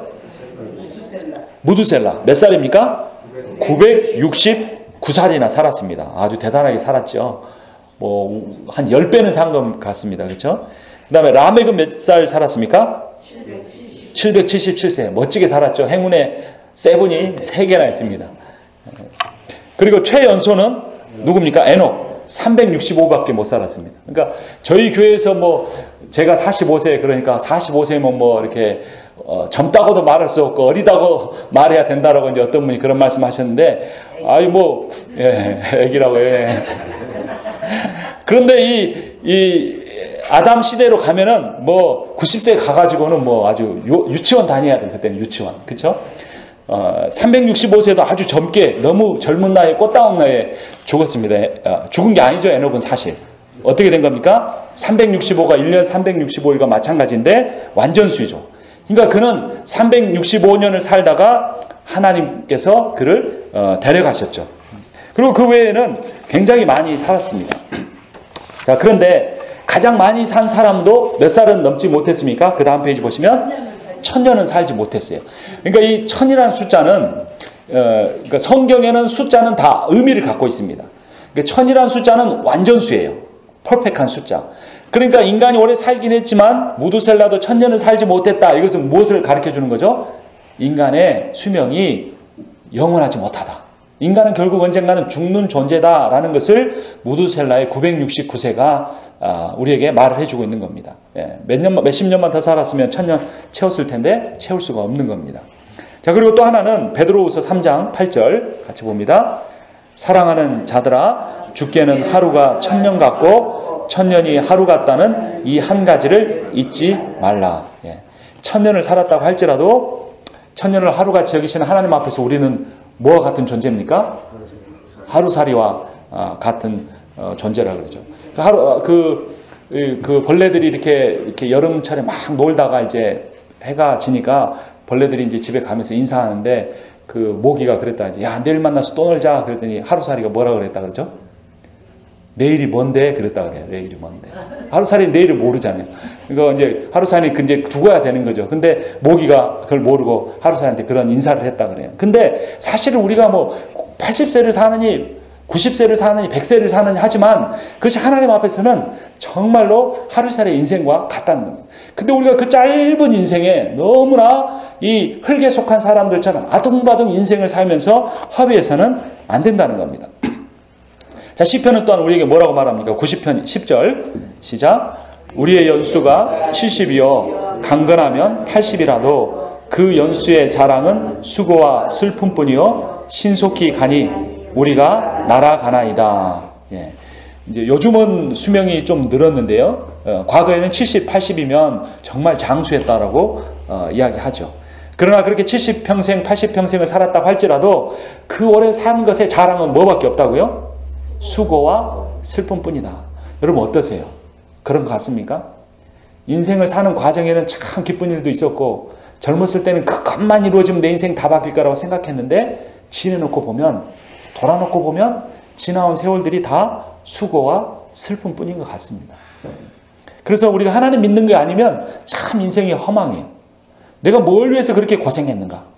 무두셀라. 몇 살입니까? 969살이나 살았습니다. 아주 대단하게 살았죠. 한 10배는 산 것 같습니다. 그렇죠? 그 다음에 라멕은 몇 살 살았습니까? 777세. 멋지게 살았죠. 행운의 세븐이 3개나 있습니다. 그리고 최연소는 누굽니까? 에녹. 365밖에 못 살았습니다. 그러니까 저희 교회에서 제가 45세 그러니까 45세면 이렇게 젊다고도 말할 수 없고 어리다고 말해야 된다라고 이제 어떤 분이 그런 말씀하셨는데 애기라고 해. 그런데 이 아담 시대로 가면은 90세 가가지고는 아주 유치원 다녀야 돼. 그때는 유치원. 그쵸? 365세도 아주 젊게 너무 젊은 나이에 꽃다운 나이에 죽었습니다. 죽은 게 아니죠. 에녹은 사실. 어떻게 된 겁니까? 365가 1년 365일과 마찬가지인데 완전수이죠. 그러니까 그는 365년을 살다가 하나님께서 그를 데려가셨죠. 그리고 그 외에는 굉장히 많이 살았습니다. 자, 그런데 가장 많이 산 사람도 몇 살은 넘지 못했습니까? 그 다음 페이지 보시면 1000년은 살지 못했어요. 그러니까 이 1000이라는 숫자는 그러니까 성경에는 숫자는 다 의미를 갖고 있습니다. 그러니까 1000이라는 숫자는 완전수예요. 퍼펙트한 숫자. 그러니까 인간이 오래 살긴 했지만 무두셀라도 1000년을 살지 못했다. 이것은 무엇을 가르쳐 주는 거죠? 인간의 수명이 영원하지 못하다. 인간은 결국 언젠가는 죽는 존재다라는 것을 무두셀라의 969세가 우리에게 말을 해주고 있는 겁니다. 몇십 년만 더 살았으면 1000년 채웠을 텐데 채울 수가 없는 겁니다. 자, 그리고 또 하나는 베드로후서 3장 8절 같이 봅니다. 사랑하는 자들아, 주께는 하루가 1000년 같고 1000년이 하루 같다는 이 한 가지를 잊지 말라. 1000년을 살았다고 할지라도 1000년을 하루같이 여기시는 하나님 앞에서 우리는 뭐와 같은 존재입니까? 하루살이와 같은 존재라 그러죠. 그 벌레들이 이렇게 여름철에 막 놀다가 이제 해가 지니까 벌레들이 이제 집에 가면서 인사하는데 그 모기가 그랬다. 이제 야, 내일 만나서 또 놀자. 그랬더니 하루살이가 뭐라 그랬다 그러죠? 내일이 뭔데? 그랬다 그래요. 내일이 뭔데? 하루살이 내일을 모르잖아요. 이거 이제 하루살이 이제 죽어야 되는 거죠. 근데 모기가 그걸 모르고 하루살이한테 그런 인사를 했다 그래요. 근데 사실은 우리가 뭐 80세를 사느니 90세를 사느니 100세를 사느니 하지만 그것이 하나님 앞에서는 정말로 하루살이의 인생과 같다는 겁니다. 근데 우리가 그 짧은 인생에 너무나 이 흙에 속한 사람들처럼 아둥바둥 인생을 살면서 허비해서는 안 된다는 겁니다. 자, 시편은 또한 우리에게 뭐라고 말합니까? 90편 10절 시작. 우리의 연수가 70이요 강건하면 80이라도 그 연수의 자랑은 수고와 슬픔뿐이요 신속히 가니 우리가 날아가나이다. 이제 요즘은 수명이 좀 늘었는데요. 과거에는 70, 80이면 정말 장수했다라고 이야기하죠. 그러나 그렇게 70평생, 80평생을 살았다고 할지라도 그 오래 산 것의 자랑은 뭐밖에 없다고요? 수고와 슬픔뿐이다. 여러분 어떠세요? 그런 것 같습니까? 인생을 사는 과정에는 참 기쁜 일도 있었고 젊었을 때는 그것만 이루어지면 내 인생 다 바뀔 거라고 생각했는데 지내놓고 보면 돌아놓고 보면 지나온 세월들이 다 수고와 슬픔뿐인 것 같습니다. 그래서 우리가 하나님 믿는 게 아니면 참 인생이 허망해요. 내가 뭘 위해서 그렇게 고생했는가?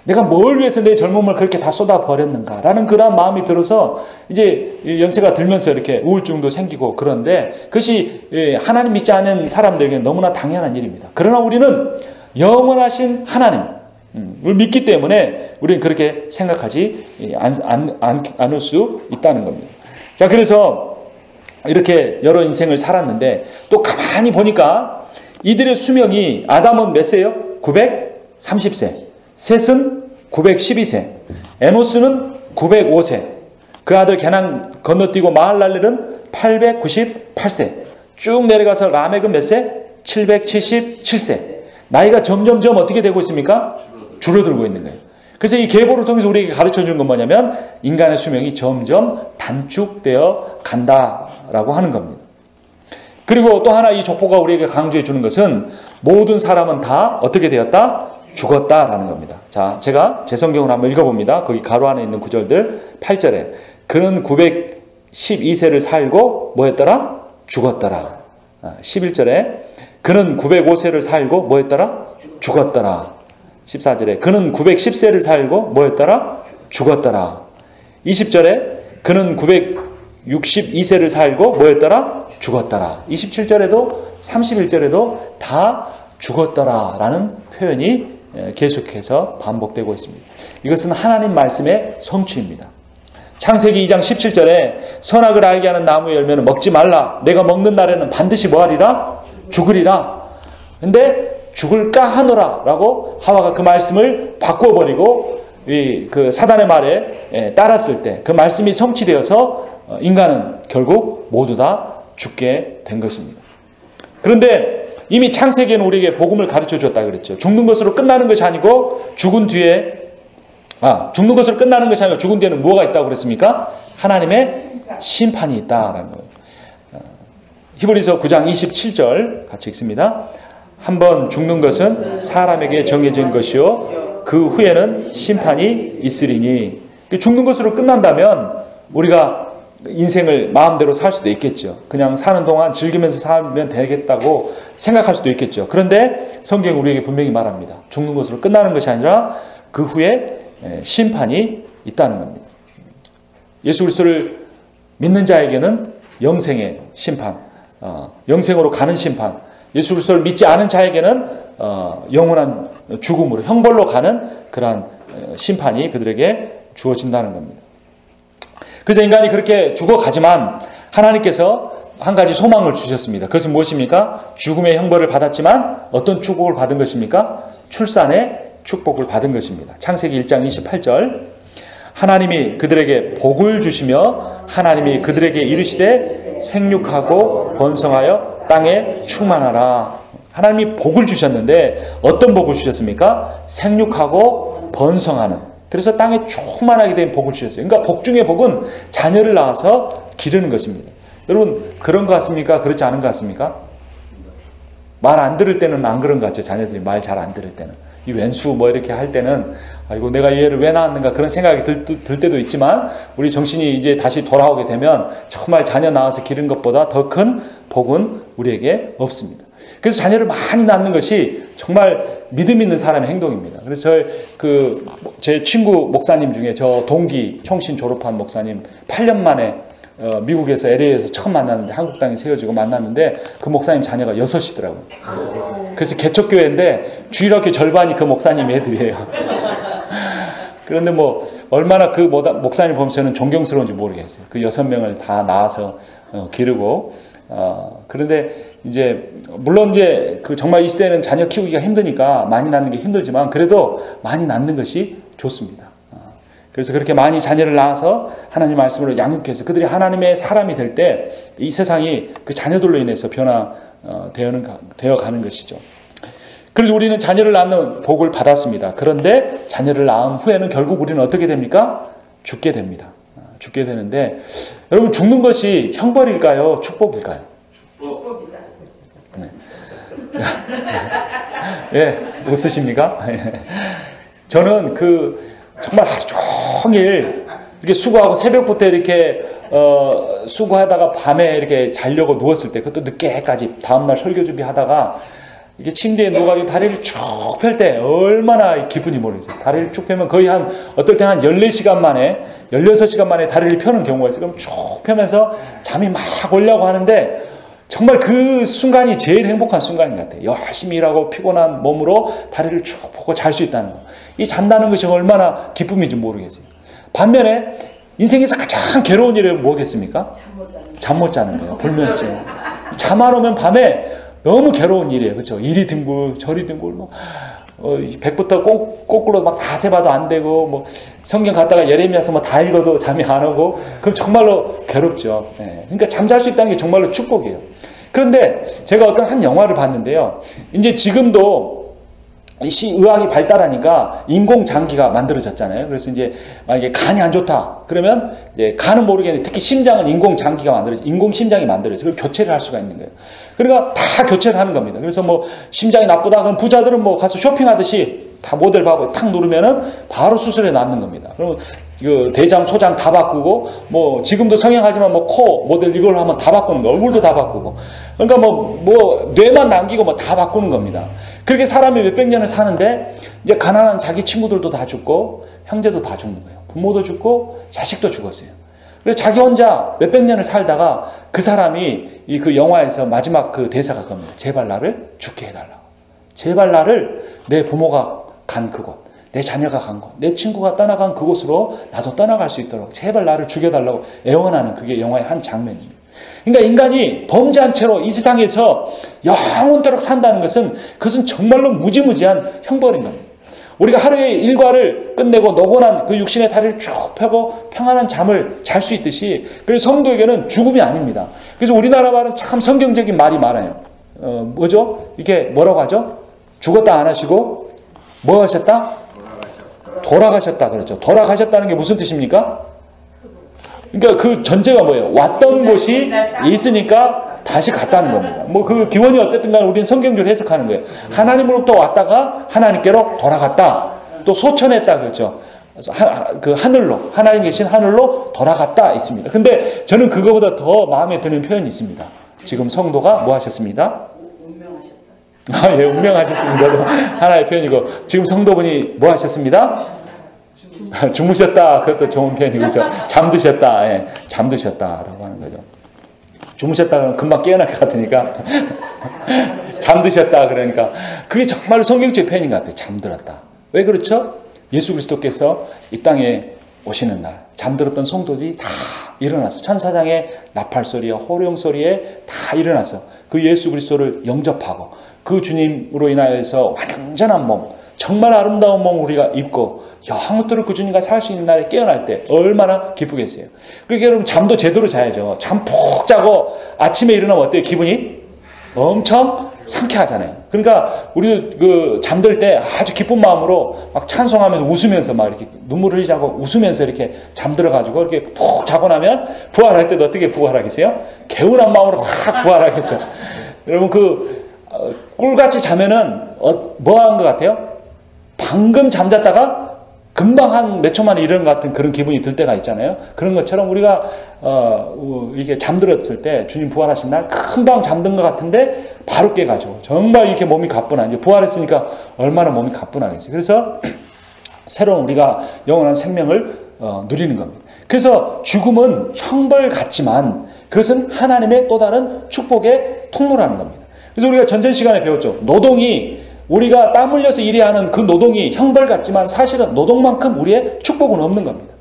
내가 뭘 위해서 내 젊음을 그렇게 다 쏟아버렸는가? 라는 그런 마음이 들어서 이제 연세가 들면서 이렇게 우울증도 생기고 그런데 그것이 하나님 믿지 않은 사람들에게 너무나 당연한 일입니다. 그러나 우리는 영원하신 하나님을 믿기 때문에 우리는 그렇게 생각하지 않을 수 있다는 겁니다. 자, 그래서 이렇게 여러 인생을 살았는데 또 가만히 보니까 이들의 수명이 아담은 몇 세요? 930세. 셋은 912세. 에노스는 905세. 그 아들 게난 건너뛰고 마할랄렐은 898세. 쭉 내려가서 라멕은 몇 세? 777세. 나이가 점점점 어떻게 되고 있습니까? 줄어들고 있는 거예요. 그래서 이 계보를 통해서 우리에게 가르쳐 주는 건 뭐냐면 인간의 수명이 점점 단축되어 간다라고 하는 겁니다. 그리고 또 하나 이 족보가 우리에게 강조해 주는 것은 모든 사람은 다 어떻게 되었다? 죽었다라는 겁니다. 자, 제가 제 성경을 한번 읽어봅니다. 거기 가로 안에 있는 구절들 8절에 그는 912세를 살고 뭐였더라? 죽었더라. 11절에 그는 905세를 살고 뭐였더라? 죽었더라. 14절에 그는 910세를 살고 뭐였더라? 죽었더라. 20절에 그는 962세를 살고 뭐였더라? 죽었더라. 27절에도 31절에도 다 죽었더라 라는 표현이 계속해서 반복되고 있습니다. 이것은 하나님 말씀의 성취입니다. 창세기 2장 17절에 선악을 알게 하는 나무의 열매는 먹지 말라. 내가 먹는 날에는 반드시 뭐하리라? 죽으리라. 근데 죽을까 하노라 라고 하와가 그 말씀을 바꿔버리고 그 사단의 말에 따랐을 때 그 말씀이 성취되어서 인간은 결국 모두 다 죽게 된 것입니다. 그런데 이미 창세기에는 우리에게 복음을 가르쳐 줬다 그랬죠. 죽는 것으로 끝나는 것이 아니고 죽은 것으로 끝나는 것이 아니고 죽은 뒤에는 뭐가 있다고 그랬습니까? 하나님의 심판이 있다라는 거예요. 히브리서 9장 27절 같이 읽습니다. 한번 죽는 것은 사람에게 정해진 것이요 그 후에는 심판이 있으리니. 죽는 것으로 끝난다면 우리가 인생을 마음대로 살 수도 있겠죠. 그냥 사는 동안 즐기면서 살면 되겠다고 생각할 수도 있겠죠. 그런데 성경이 우리에게 분명히 말합니다. 죽는 것으로 끝나는 것이 아니라 그 후에 심판이 있다는 겁니다. 예수 그리스도를 믿는 자에게는 영생의 심판, 영생으로 가는 심판, 예수 그리스도를 믿지 않은 자에게는 영원한 죽음으로 형벌로 가는 그러한 심판이 그들에게 주어진다는 겁니다. 그래서 인간이 그렇게 죽어가지만 하나님께서 한 가지 소망을 주셨습니다. 그것은 무엇입니까? 죽음의 형벌을 받았지만 어떤 축복을 받은 것입니까? 출산의 축복을 받은 것입니다. 창세기 1장 28절 하나님이 그들에게 복을 주시며 하나님이 그들에게 이르시되 생육하고 번성하여 땅에 충만하라. 하나님이 복을 주셨는데 어떤 복을 주셨습니까? 생육하고 번성하는. 그래서 땅에 충만하게 된 복을 주셨어요. 그러니까 복 중의 복은 자녀를 낳아서 기르는 것입니다. 여러분 그런 것 같습니까? 그렇지 않은 것 같습니까? 말 안 들을 때는 안 그런 것 같죠. 자녀들이 말 잘 안 들을 때는. 이 왼수 뭐 이렇게 할 때는 아이고 내가 얘를 왜 낳았는가 그런 생각이 들 때도 있지만 우리 정신이 이제 다시 돌아오게 되면 정말 자녀 낳아서 기른 것보다 더 큰 복은 우리에게 없습니다. 그래서 자녀를 많이 낳는 것이 정말 믿음 있는 사람의 행동입니다. 그래서 제 친구 목사님 중에 저 동기 총신 졸업한 목사님 8년 만에 미국에서 LA에서 처음 만났는데 한국 땅에 세워지고 만났는데 그 목사님 자녀가 6이더라고요. 그래서 개척교회인데 주일학교 절반이 그 목사님 애들이에요. 그런데 뭐 얼마나 그 목사님 보면서 저는 존경스러운지 모르겠어요. 그 6명을 다 낳아서 기르고 그런데 이제 물론 이제 그 정말 이 시대는 자녀 키우기가 힘드니까 많이 낳는 게 힘들지만 그래도 많이 낳는 것이 좋습니다. 그래서 그렇게 많이 자녀를 낳아서 하나님 말씀으로 양육해서 그들이 하나님의 사람이 될 때 이 세상이 그 자녀들로 인해서 되어 가는 것이죠. 그래서 우리는 자녀를 낳는 복을 받았습니다. 그런데 자녀를 낳은 후에는 결국 우리는 어떻게 됩니까? 죽게 됩니다. 죽게 되는데 여러분 죽는 것이 형벌일까요? 축복일까요? 축복이다. 네. 예, 웃으십니까? 저는 정말 하루 종일 이렇게 수고하고 새벽부터 이렇게 수고하다가 밤에 이렇게 자려고 누웠을 때 그것도 늦게까지 다음날 설교 준비하다가 이게 침대에 누워가지고 다리를 쭉 펼 때 얼마나 기쁜지 모르겠어요. 다리를 쭉 펴면 거의 어떨 때는 한 14시간 만에 16시간 만에 다리를 펴는 경우가 있어요. 그럼 쭉 펴면서 잠이 막 오려고 하는데 정말 그 순간이 제일 행복한 순간인 것 같아요. 열심히 일하고 피곤한 몸으로 다리를 쭉 펴고 잘 수 있다는 거. 이 잔다는 것이 얼마나 기쁨인지 모르겠어요. 반면에 인생에서 가장 괴로운 일은 뭐겠습니까? 잠 못 자는 거예요. 불면증. 잠 안 오면 밤에 너무 괴로운 일이에요. 그렇죠? 이리 뒹굴 저리 뒹굴 백부터 거꾸로 막 다 세봐도 안 되고 뭐 성경 갖다가 예레미야서 뭐 다 읽어도 잠이 안 오고 그럼 정말로 괴롭죠. 네. 그러니까 잠잘 수 있다는 게 정말로 축복이에요. 그런데 제가 어떤 한 영화를 봤는데요. 이제 지금도 의학이 발달하니까 인공장기가 만들어졌잖아요. 그래서 이제 만약에 간이 안 좋다. 그러면 이제 간은 모르겠는데 특히 심장은 인공장기가 인공심장이 만들어져요. 그걸 교체를 할 수가 있는 거예요. 그러니까 다 교체를 하는 겁니다. 그래서 뭐 심장이 나쁘다. 그럼 부자들은 뭐 가서 쇼핑하듯이 다 모델 봐고 탁 누르면은 바로 수술해 놨는 겁니다. 그러면 그 대장, 소장 다 바꾸고 뭐 지금도 성형하지만 뭐 코 모델 이걸 하면 다 바꾸는 거, 얼굴도 다 바꾸고. 그러니까 뭐 뇌만 남기고 뭐 다 바꾸는 겁니다. 그렇게 사람이 몇백 년을 사는데 이제 가난한 자기 친구들도 다 죽고 형제도 다 죽는 거예요. 부모도 죽고 자식도 죽었어요. 그래서 자기 혼자 몇백 년을 살다가 그 사람이 그 영화에서 마지막 그 대사가 겁니다. 제발 나를 죽게 해달라고. 제발 나를 내 부모가 간 그곳, 내 자녀가 간 곳, 내 친구가 떠나간 그곳으로 나도 떠나갈 수 있도록 제발 나를 죽여달라고 애원하는 그게 영화의 한 장면입니다. 그러니까 인간이 범죄한 채로 이 세상에서 영원토록 산다는 그것은 정말로 무지무지한 형벌인 겁니다. 우리가 하루의 일과를 끝내고 노곤한 그 육신의 다리를 쭉 펴고 평안한 잠을 잘 수 있듯이 그래서 성도에게는 죽음이 아닙니다. 그래서 우리나라 말은 참 성경적인 말이 많아요. 뭐죠? 이게 뭐라고 하죠? 죽었다 안 하시고 뭐 하셨다? 돌아가셨다 그렇죠. 돌아가셨다는 게 무슨 뜻입니까? 그러니까 그 전제가 뭐예요? 왔던 곳이 있으니까 다시 갔다는 겁니다. 뭐 그 기원이 어쨌든 간에 우리는 성경적으로 해석하는 거예요. 하나님으로부터 왔다가 하나님께로 돌아갔다. 또 소천했다 그렇죠. 그 하늘로 하나님 계신 하늘로 돌아갔다 있습니다. 근데 저는 그거보다 더 마음에 드는 표현이 있습니다. 지금 성도가 뭐 하셨습니다? 운명하셨다. 예, 운명하셨습니다. 하나의 표현이고 지금 성도분이 뭐 하셨습니다? 주무셨다. 그것도 좋은 표현이고 잠드셨다. 예, 잠드셨다라고 하는 거죠. 주무셨다 그러면 금방 깨어날 것 같으니까 잠드셨다 그러니까 그게 정말로 성경적 표현인 것 같아요. 잠들었다. 왜 그렇죠? 예수 그리스도께서 이 땅에 오시는 날 잠들었던 성도들이 다 일어나서 천사장의 나팔 소리와 호령 소리에 다 일어나서 그 예수 그리스도를 영접하고 그 주님으로 인하여서 완전한 몸, 정말 아름다운 몸 우리가 입고 영원토록 그 주님과 살 수 있는 날에 깨어날 때 얼마나 기쁘겠어요. 그러니까 여러분 잠도 제대로 자야죠. 잠 푹 자고 아침에 일어나면 어때요? 기분이 엄청 상쾌하잖아요. 그러니까 우리도 그 잠들 때 아주 기쁜 마음으로 막 찬송하면서 웃으면서 막 이렇게 눈물을 흘리지 않고 웃으면서 이렇게 잠들어가지고 이렇게 푹 자고 나면 부활할 때도 어떻게 부활하겠어요? 개운한 마음으로 확 부활하겠죠. 여러분 꿀같이 자면은 뭐 하는 것 같아요? 방금 잠잤다가 금방 한 몇 초 만에 일어난 것 같은 그런 기분이 들 때가 있잖아요. 그런 것처럼 우리가 이게 잠들었을 때 주님 부활하신 날 금방 잠든 것 같은데 바로 깨가지고 정말 이렇게 몸이 가뿐하 이제 부활했으니까 얼마나 몸이 가뿐하겠어요. 그래서 새로운 우리가 영원한 생명을 누리는 겁니다. 그래서 죽음은 형벌 같지만 그것은 하나님의 또 다른 축복의 통로라는 겁니다. 그래서 우리가 전전 시간에 배웠죠. 노동이 우리가 땀 흘려서 일해야 하는 그 노동이 형벌 같지만 사실은 노동만큼 우리의 축복은 없는 겁니다.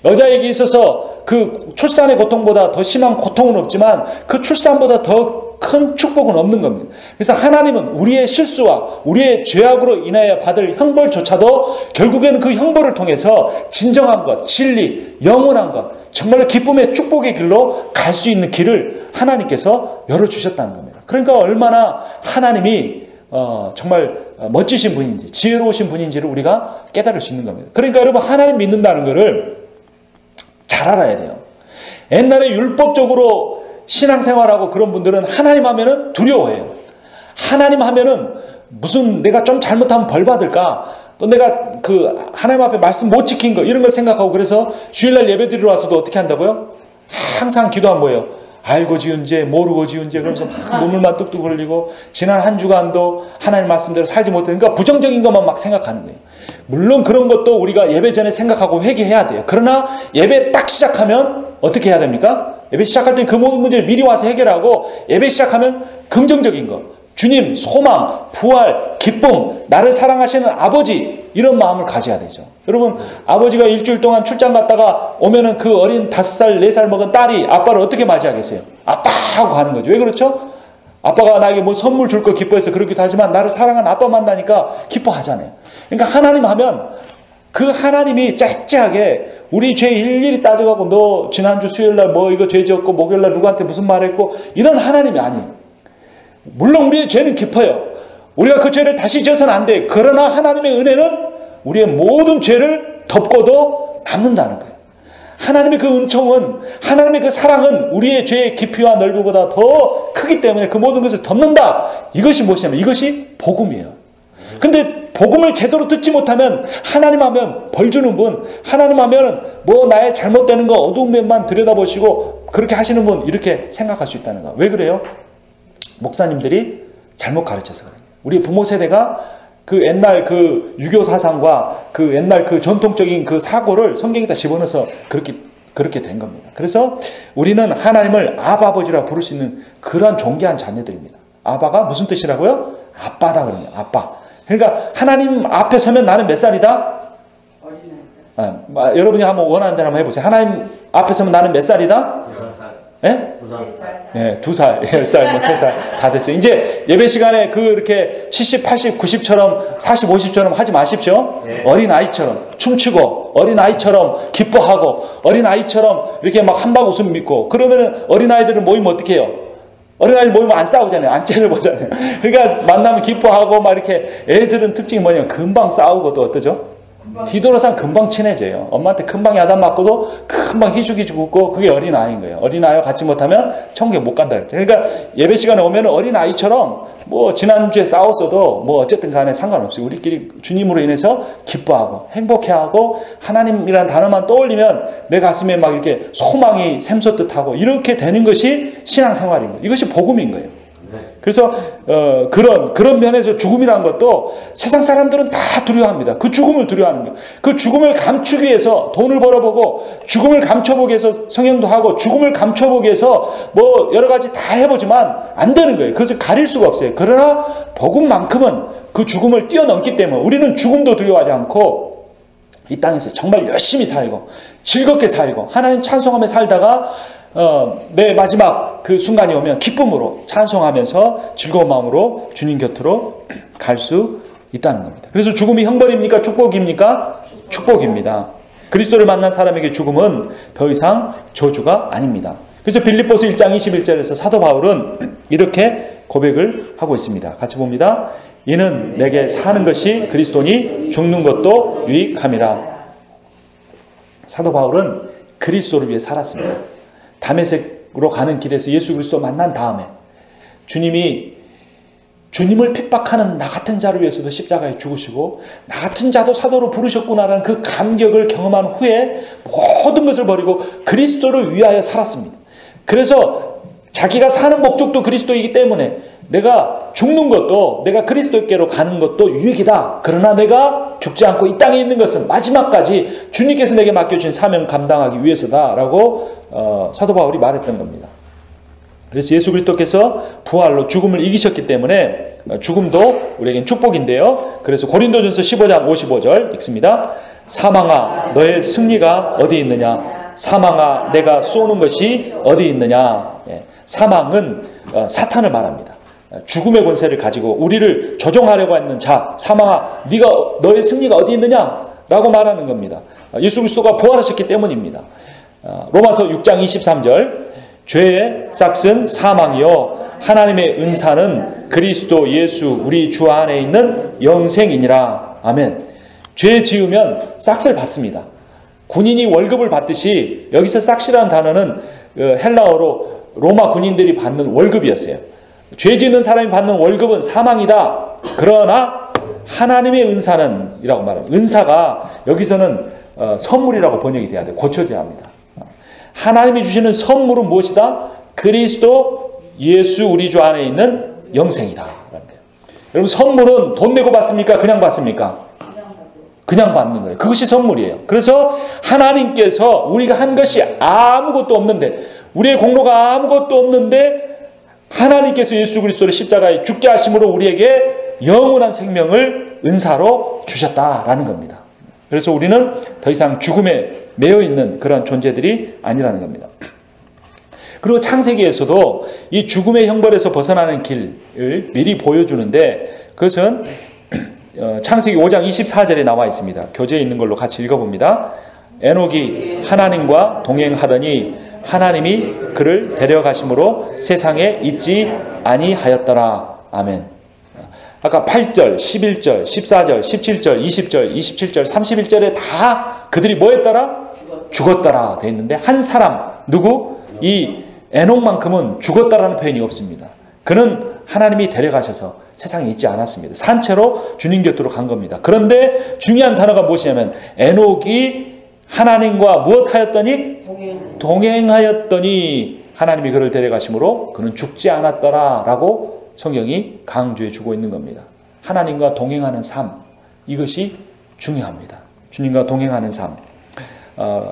여자에게 있어서 그 출산의 고통보다 더 심한 고통은 없지만 그 출산보다 더 큰 축복은 없는 겁니다. 그래서 하나님은 우리의 실수와 우리의 죄악으로 인하여 받을 형벌조차도 결국에는 그 형벌을 통해서 진정한 것, 진리, 영원한 것, 정말로 기쁨의 축복의 길로 갈 수 있는 길을 하나님께서 열어주셨다는 겁니다. 그러니까 얼마나 하나님이 정말 멋지신 분인지 지혜로우신 분인지를 우리가 깨달을 수 있는 겁니다. 그러니까 여러분 하나님 믿는다는 것을 잘 알아야 돼요. 옛날에 율법적으로 신앙생활하고 그런 분들은 하나님 하면은 두려워해요. 하나님 하면은 무슨 내가 좀 잘못하면 벌 받을까? 또 내가 그 하나님 앞에 말씀 못 지킨 거 이런 걸 생각하고 그래서 주일날 예배 드리러 와서도 어떻게 한다고요? 항상 기도한 뭐예요? 알고 지은 죄, 모르고 지은 죄, 그러면서 막 눈물만 뚝뚝 흘리고 지난 한 주간도 하나님 말씀대로 살지 못했으니까 그러니까 부정적인 것만 막 생각하는 거예요. 물론 그런 것도 우리가 예배 전에 생각하고 회개해야 돼요. 그러나 예배 딱 시작하면 어떻게 해야 됩니까? 예배 시작할 때 그 모든 문제를 미리 와서 해결하고 예배 시작하면 긍정적인 것, 주님, 소망, 부활, 기쁨, 나를 사랑하시는 아버지 이런 마음을 가져야 되죠. 여러분 아버지가 일주일 동안 출장 갔다가 오면은 그 어린 5살, 4살 먹은 딸이 아빠를 어떻게 맞이하겠어요? 아빠 하고 가는 거죠. 왜 그렇죠? 아빠가 나에게 뭐 선물 줄 거 기뻐해서 그렇기도 하지만 나를 사랑하는 아빠 만나니까 기뻐하잖아요. 그러니까 하나님 하면 그 하나님이 째째하게 우리 죄 일일이 따져가고 너 지난주 수요일날 뭐 이거 죄 지었고 목요일날 누구한테 무슨 말했고 이런 하나님이 아니에요. 물론 우리의 죄는 깊어요. 우리가 그 죄를 다시 지어서는 안 돼. 그러나 하나님의 은혜는 우리의 모든 죄를 덮고도 남는다는 거예요. 하나님의 그 은총은 하나님의 그 사랑은 우리의 죄의 깊이와 넓이보다 더 크기 때문에 그 모든 것을 덮는다. 이것이 무엇이냐면 이것이 복음이에요. 근데 복음을 제대로 듣지 못하면 하나님 하면 벌 주는 분, 하나님 하면 뭐 나의 잘못되는 거 어두운 면만 들여다보시고 그렇게 하시는 분 이렇게 생각할 수 있다는 거. 왜 그래요? 목사님들이 잘못 가르쳐서 그래요. 우리 부모 세대가 그 옛날 그 유교 사상과 그 옛날 그 전통적인 그 사고를 성경에다 집어넣어서 그렇게 된 겁니다. 그래서 우리는 하나님을 아버지라 부를 수 있는 그러한 존귀한 자녀들입니다. 아바가 무슨 뜻이라고요? 아빠다 그러네요. 아빠. 그러니까 하나님 앞에 서면 나는 몇 살이다? 여러분이 한번 원하는 대로 한번 해보세요. 하나님 앞에 서면 나는 몇 살이다? 2살. 예? 2살. 2살, 10살, 뭐 3살 다 됐어요. 이제 예배 시간에 그렇게 70, 80, 90처럼 40, 50처럼 하지 마십시오. 네. 어린아이처럼 춤추고 어린아이처럼 기뻐하고 어린아이처럼 이렇게 막 한방 웃음 믿고 그러면은 어린아이들은 모이면 어떻게 해요? 어린아이들 모이면 안 싸우잖아요. 안 째려보잖아요. 그러니까 만나면 기뻐하고 막 이렇게 애들은 특징이 뭐냐면 금방 싸우고 또 어떠죠? 뒤돌아서는 금방 친해져요. 엄마한테 금방 야단 맞고도 금방 희죽희죽 웃고 그게 어린아이인 거예요. 어린아이와 같이 못하면 천국에 못 간다 그랬죠. 그러니까 예배 시간에 오면 어린아이처럼 뭐 지난주에 싸웠어도 뭐 어쨌든 간에 상관없어요. 우리끼리 주님으로 인해서 기뻐하고 행복해하고 하나님이라는 단어만 떠올리면 내 가슴에 막 이렇게 소망이 샘솟듯하고 이렇게 되는 것이 신앙생활인 거예요. 이것이 복음인 거예요. 그래서 그런 면에서 죽음이라는 것도 세상 사람들은 다 두려워합니다. 그 죽음을 두려워하는 거예요. 그 죽음을 감추기 위해서 돈을 벌어보고 죽음을 감춰보기 위해서 성행도 하고 죽음을 감춰보기 위해서 뭐 여러 가지 다 해보지만 안 되는 거예요. 그것을 가릴 수가 없어요. 그러나 복음만큼은 그 죽음을 뛰어넘기 때문에 우리는 죽음도 두려워하지 않고 이 땅에서 정말 열심히 살고 즐겁게 살고 하나님 찬송하며 살다가 내 마지막 그 순간이 오면 기쁨으로 찬송하면서 즐거운 마음으로 주님 곁으로 갈 수 있다는 겁니다. 그래서 죽음이 형벌입니까? 축복입니까? 축복입니다. 그리스도를 만난 사람에게 죽음은 더 이상 저주가 아닙니다. 그래서 빌립보서 1장 21절에서 사도 바울은 이렇게 고백을 하고 있습니다. 같이 봅니다. 이는 내게 사는 것이 그리스도니 죽는 것도 유익함이라. 사도 바울은 그리스도를 위해 살았습니다. 다메섹으로 가는 길에서 예수 그리스도 만난 다음에 주님을 핍박하는 나 같은 자를 위해서도 십자가에 죽으시고 나 같은 자도 사도로 부르셨구나라는 그 감격을 경험한 후에 모든 것을 버리고 그리스도를 위하여 살았습니다. 그래서 자기가 사는 목적도 그리스도이기 때문에 내가 죽는 것도 내가 그리스도께로 가는 것도 유익이다. 그러나 내가 죽지 않고 이 땅에 있는 것은 마지막까지 주님께서 내게 맡겨주신 사명 감당하기 위해서다 라고 사도 바울이 말했던 겁니다. 그래서 예수 그리스도께서 부활로 죽음을 이기셨기 때문에 죽음도 우리에겐 축복인데요. 그래서 고린도전서 15장 55절 읽습니다. 사망아 너의 승리가 어디 있느냐. 사망아 내가 쏘는 것이 어디 있느냐. 사망은 사탄을 말합니다. 죽음의 권세를 가지고 우리를 조종하려고 하는 자, 사망아 너의 승리가 어디 있느냐 라고 말하는 겁니다. 예수 그리스도가 부활하셨기 때문입니다. 로마서 6장 23절 죄의 싹은 사망이요 하나님의 은사는 그리스도 예수 우리 주 안에 있는 영생이니라. 아멘. 죄 지으면 싹을 받습니다. 군인이 월급을 받듯이 여기서 싹이라는 단어는 헬라어로 로마 군인들이 받는 월급이었어요. 죄 짓는 사람이 받는 월급은 사망이다. 그러나 하나님의 은사는 이라고 말합니다. 은사가 여기서는 선물이라고 번역이 돼야 돼요. 고쳐져야 합니다. 하나님이 주시는 선물은 무엇이다? 그리스도 예수 우리 주 안에 있는 영생이다. 여러분 선물은 돈 내고 받습니까? 그냥 받습니까? 그냥 받는 거예요. 그것이 선물이에요. 그래서 하나님께서 우리가 한 것이 아무것도 없는데 우리의 공로가 아무것도 없는데 하나님께서 예수 그리스도를 십자가에 죽게 하심으로 우리에게 영원한 생명을 은사로 주셨다라는 겁니다. 그래서 우리는 더 이상 죽음에 매여 있는 그런 존재들이 아니라는 겁니다. 그리고 창세기에서도 이 죽음의 형벌에서 벗어나는 길을 미리 보여주는데 그것은 창세기 5장 24절에 나와 있습니다. 교재에 있는 걸로 같이 읽어봅니다. 에녹이 하나님과 동행하더니 하나님이 그를 데려가심으로 세상에 있지 아니하였더라. 아멘. 아까 8절, 11절, 14절, 17절, 20절, 27절, 31절에 다 그들이 뭐 했더라? 죽었더라 돼 있는데 한 사람 누구? 이 에녹만큼은 죽었다라는 표현이 없습니다. 그는 하나님이 데려가셔서 세상에 있지 않았습니다. 산채로 주님 곁으로 간 겁니다. 그런데 중요한 단어가 무엇이냐면 에녹이 하나님과 무엇하였더니? 동행하였더니 하나님이 그를 데려가심으로 그는 죽지 않았더라 라고 성경이 강조해 주고 있는 겁니다. 하나님과 동행하는 삶, 이것이 중요합니다. 주님과 동행하는 삶.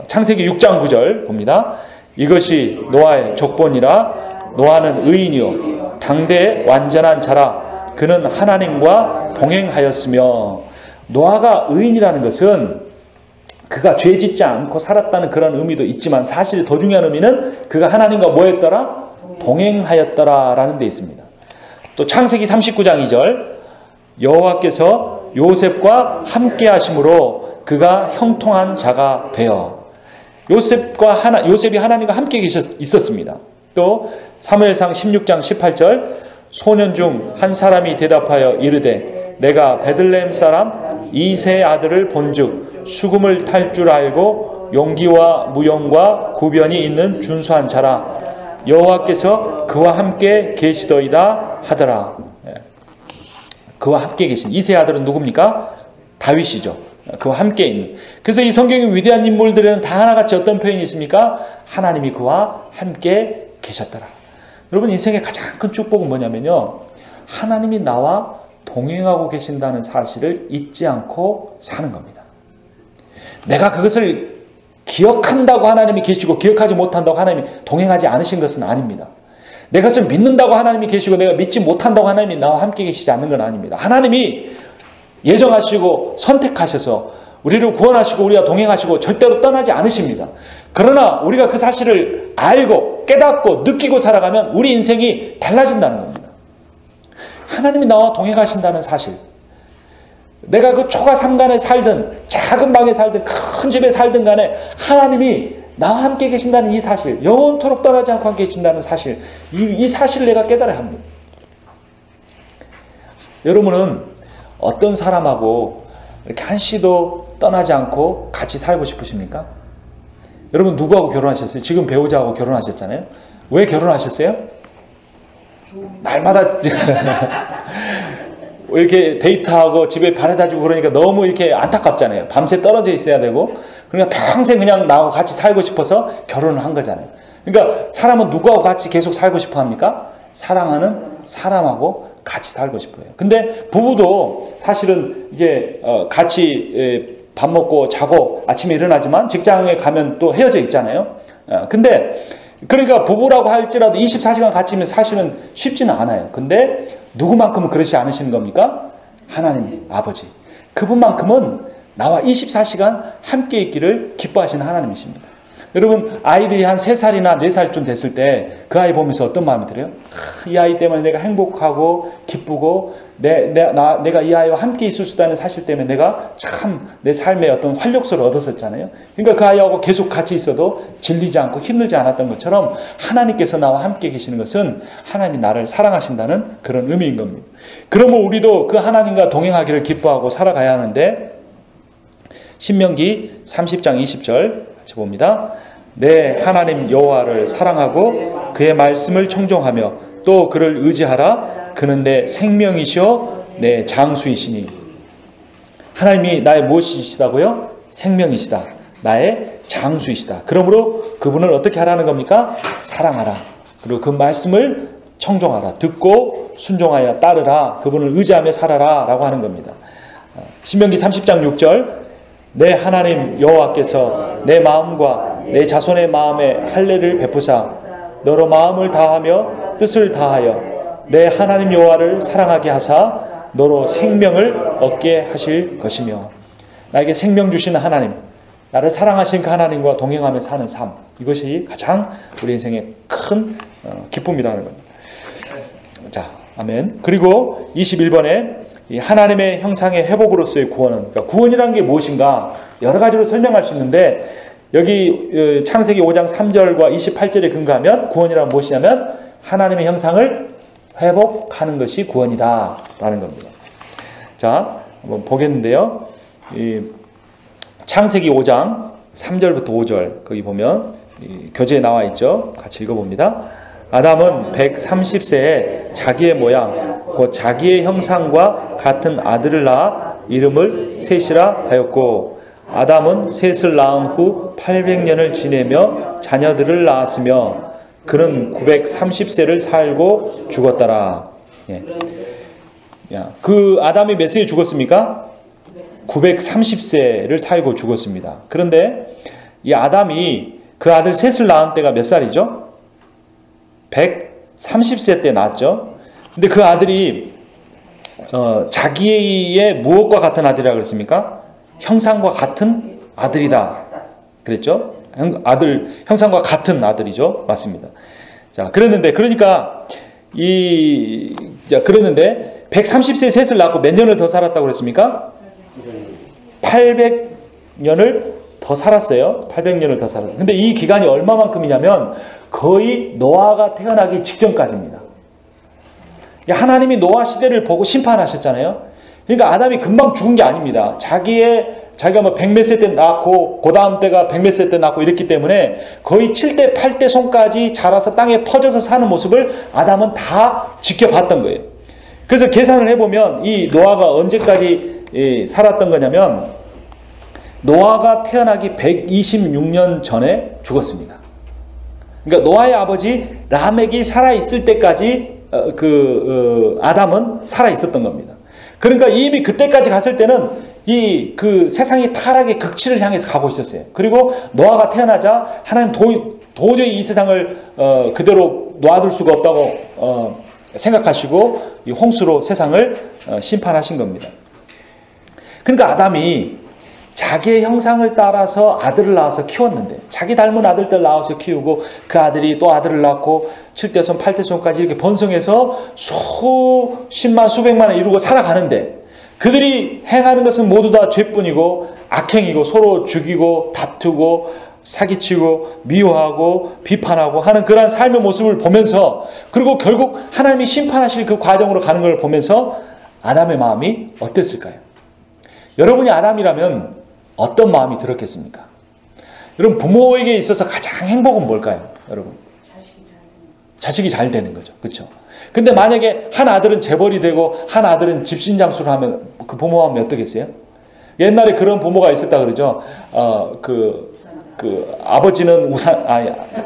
창세기 6장 9절 봅니다. 이것이 노아의 족본이라. 노아는 의인이요 당대의 완전한 자라. 그는 하나님과 동행하였으며. 노아가 의인이라는 것은 그가 죄 짓지 않고 살았다는 그런 의미도 있지만 사실 더 중요한 의미는 그가 하나님과 뭐 했더라? 동행하였더라 라는 데 있습니다. 또 창세기 39장 2절 여호와께서 요셉과 함께 하심으로 그가 형통한 자가 되어. 요셉이 하나님과 함께 있었습니다. 또 사무엘상 16장 18절 소년 중 한 사람이 대답하여 이르되 내가 베들레헴 사람 이새의 아들을 본즉 수금을 탈 줄 알고 용기와 무용과 구변이 있는 준수한 자라. 여호와께서 그와 함께 계시더이다 하더라. 그와 함께 계신 이새의 아들은 누굽니까? 다윗이죠. 그와 함께 있는. 그래서 이 성경의 위대한 인물들에는 다 하나같이 어떤 표현이 있습니까? 하나님이 그와 함께 계셨더라. 여러분 인생의 가장 큰 축복은 뭐냐면요. 하나님이 나와 동행하고 계신다는 사실을 잊지 않고 사는 겁니다. 내가 그것을 기억한다고 하나님이 계시고 기억하지 못한다고 하나님이 동행하지 않으신 것은 아닙니다. 내가 그것을 믿는다고 하나님이 계시고 내가 믿지 못한다고 하나님이 나와 함께 계시지 않는 건 아닙니다. 하나님이 예정하시고 선택하셔서 우리를 구원하시고 우리와 동행하시고 절대로 떠나지 않으십니다. 그러나 우리가 그 사실을 알고 깨닫고 느끼고 살아가면 우리 인생이 달라진다는 겁니다. 하나님이 나와 동행하신다는 사실. 내가 그 초가 삼간에 살든 작은 방에 살든 큰 집에 살든 간에 하나님이 나와 함께 계신다는 이 사실, 영원토록 떠나지 않고 함께 계신다는 사실, 이 사실을 내가 깨달아야 합니다. 여러분은 어떤 사람하고 이렇게 한시도 떠나지 않고 같이 살고 싶으십니까? 여러분 누구하고 결혼하셨어요? 지금 배우자하고 결혼하셨잖아요. 왜 결혼하셨어요? 날마다 이렇게 데이트하고 집에 바래다 주고 그러니까 너무 이렇게 안타깝잖아요. 밤새 떨어져 있어야 되고 그러니까 평생 그냥 나하고 같이 살고 싶어서 결혼을 한 거잖아요. 그러니까 사람은 누구하고 같이 계속 살고 싶어 합니까? 사랑하는 사람하고 같이 살고 싶어요. 근데 부부도 사실은 이게 같이 밥 먹고 자고 아침에 일어나지만 직장에 가면 또 헤어져 있잖아요. 근데 그러니까 부부라고 할지라도 24시간 같이 있으면 사실은 쉽지는 않아요. 근데 누구만큼은 그렇지 않으시는 겁니까? 하나님 아버지. 그분만큼은 나와 24시간 함께 있기를 기뻐하시는 하나님이십니다. 여러분 아이들이 한 3살이나 4살쯤 됐을 때 그 아이 보면서 어떤 마음이 들어요? 이 아이 때문에 내가 행복하고 기쁘고 내가 이 아이와 함께 있을 수 있다는 사실 때문에 내가 참 내 삶에 어떤 활력소를 얻었었잖아요. 그러니까 그 아이하고 계속 같이 있어도 질리지 않고 힘들지 않았던 것처럼 하나님께서 나와 함께 계시는 것은 하나님이 나를 사랑하신다는 그런 의미인 겁니다. 그러면 우리도 그 하나님과 동행하기를 기뻐하고 살아가야 하는데 신명기 30장 20절 같이 봅니다. 내 하나님 여호와를 사랑하고 그의 말씀을 청종하며 또 그를 의지하라. 그는 내 생명이시오 내 장수이시니. 하나님이 나의 무엇이시다고요? 생명이시다. 나의 장수이시다. 그러므로 그분을 어떻게 하라는 겁니까? 사랑하라. 그리고 그 말씀을 청종하라. 듣고 순종하여 따르라. 그분을 의지하며 살아라 라고 하는 겁니다. 신명기 30장 6절 내 하나님 여호와께서 내 마음과 내 자손의 마음에 할례를 베푸사 너로 마음을 다하며 뜻을 다하여 내 하나님 여호와를 사랑하게 하사 너로 생명을 얻게 하실 것이며. 나에게 생명 주시는 하나님, 나를 사랑하신 그 하나님과 동행하며 사는 삶, 이것이 가장 우리 인생의 큰 기쁨이라는 겁니다. 자, 아멘. 그리고 21번에 이 하나님의 형상의 회복으로서의 구원은, 그러니까 구원이라는 게 무엇인가 여러 가지로 설명할 수 있는데 여기 창세기 5장 3절과 28절에 근거하면 구원이란 무엇이냐면 하나님의 형상을 회복하는 것이 구원이다 라는 겁니다. 자, 한번 보겠는데요. 이 창세기 5장 3절부터 5절 거기 보면 교재에 나와 있죠. 같이 읽어봅니다. 아담은 130세에 자기의 모양 곧 자기의 형상과 같은 아들을 낳아 이름을 셋이라 하였고 아담은 셋을 낳은 후 800년을 지내며 자녀들을 낳았으며 그는 930세를 살고 죽었더라. 예. 그 아담이 몇 세에 죽었습니까? 930세를 살고 죽었습니다. 그런데 이 아담이 그 아들 셋을 낳은 때가 몇 살이죠? 130세 때 낳았죠. 근데 그 아들이 자기의 무엇과 같은 아들이라고 그랬습니까? 형상과 같은 아들이다 그랬죠. 형상과 같은 아들이죠. 맞습니다. 자, 그랬는데 그러니까 그랬는데 130세에 셋을 낳고 몇 년을 더 살았다고 그랬습니까? 800년을 더 살았어요. 800년을 더 살았어요. 근데 이 기간이 얼마만큼이냐면 거의 노아가 태어나기 직전까지입니다. 하나님이 노아 시대를 보고 심판하셨잖아요. 그러니까 아담이 금방 죽은 게 아닙니다. 자기가 뭐 100몇 세 때 낳고 그 다음 때가 100몇 세 때 낳고 이랬기 때문에 거의 7대 8대 손까지 자라서 땅에 퍼져서 사는 모습을 아담은 다 지켜봤던 거예요. 그래서 계산을 해보면 이 노아가 언제까지 살았던 거냐면 노아가 태어나기 126년 전에 죽었습니다. 그러니까 노아의 아버지 라멕이 살아있을 때까지 아담은 살아있었던 겁니다. 그러니까 이미 그때까지 갔을 때는 그 세상이 타락의 극치를 향해서 가고 있었어요. 그리고 노아가 태어나자 하나님 도저히 이 세상을 그대로 놔둘 수가 없다고 생각하시고 이 홍수로 세상을 심판하신 겁니다. 그러니까 아담이 자기의 형상을 따라서 아들을 낳아서 키웠는데, 자기 닮은 아들들 낳아서 키우고 그 아들이 또 아들을 낳고 7대손 8대손까지 이렇게 번성해서 수십만 수백만을 이루고 살아가는데, 그들이 행하는 것은 모두 다 죄뿐이고 악행이고 서로 죽이고 다투고 사기치고 미워하고 비판하고 하는 그러한 삶의 모습을 보면서, 그리고 결국 하나님이 심판하실 그 과정으로 가는 걸 보면서 아담의 마음이 어땠을까요? 여러분이 아담이라면 어떤 마음이 들었겠습니까? 여러분, 부모에게 있어서 가장 행복은 뭘까요? 여러분, 자식이 잘 되는 거죠. 그렇죠? 근데 만약에 한 아들은 재벌이 되고 한 아들은 집신장수를 하면 그 부모 마음이 어떻겠어요? 옛날에 그런 부모가 있었다 그러죠. 아버지는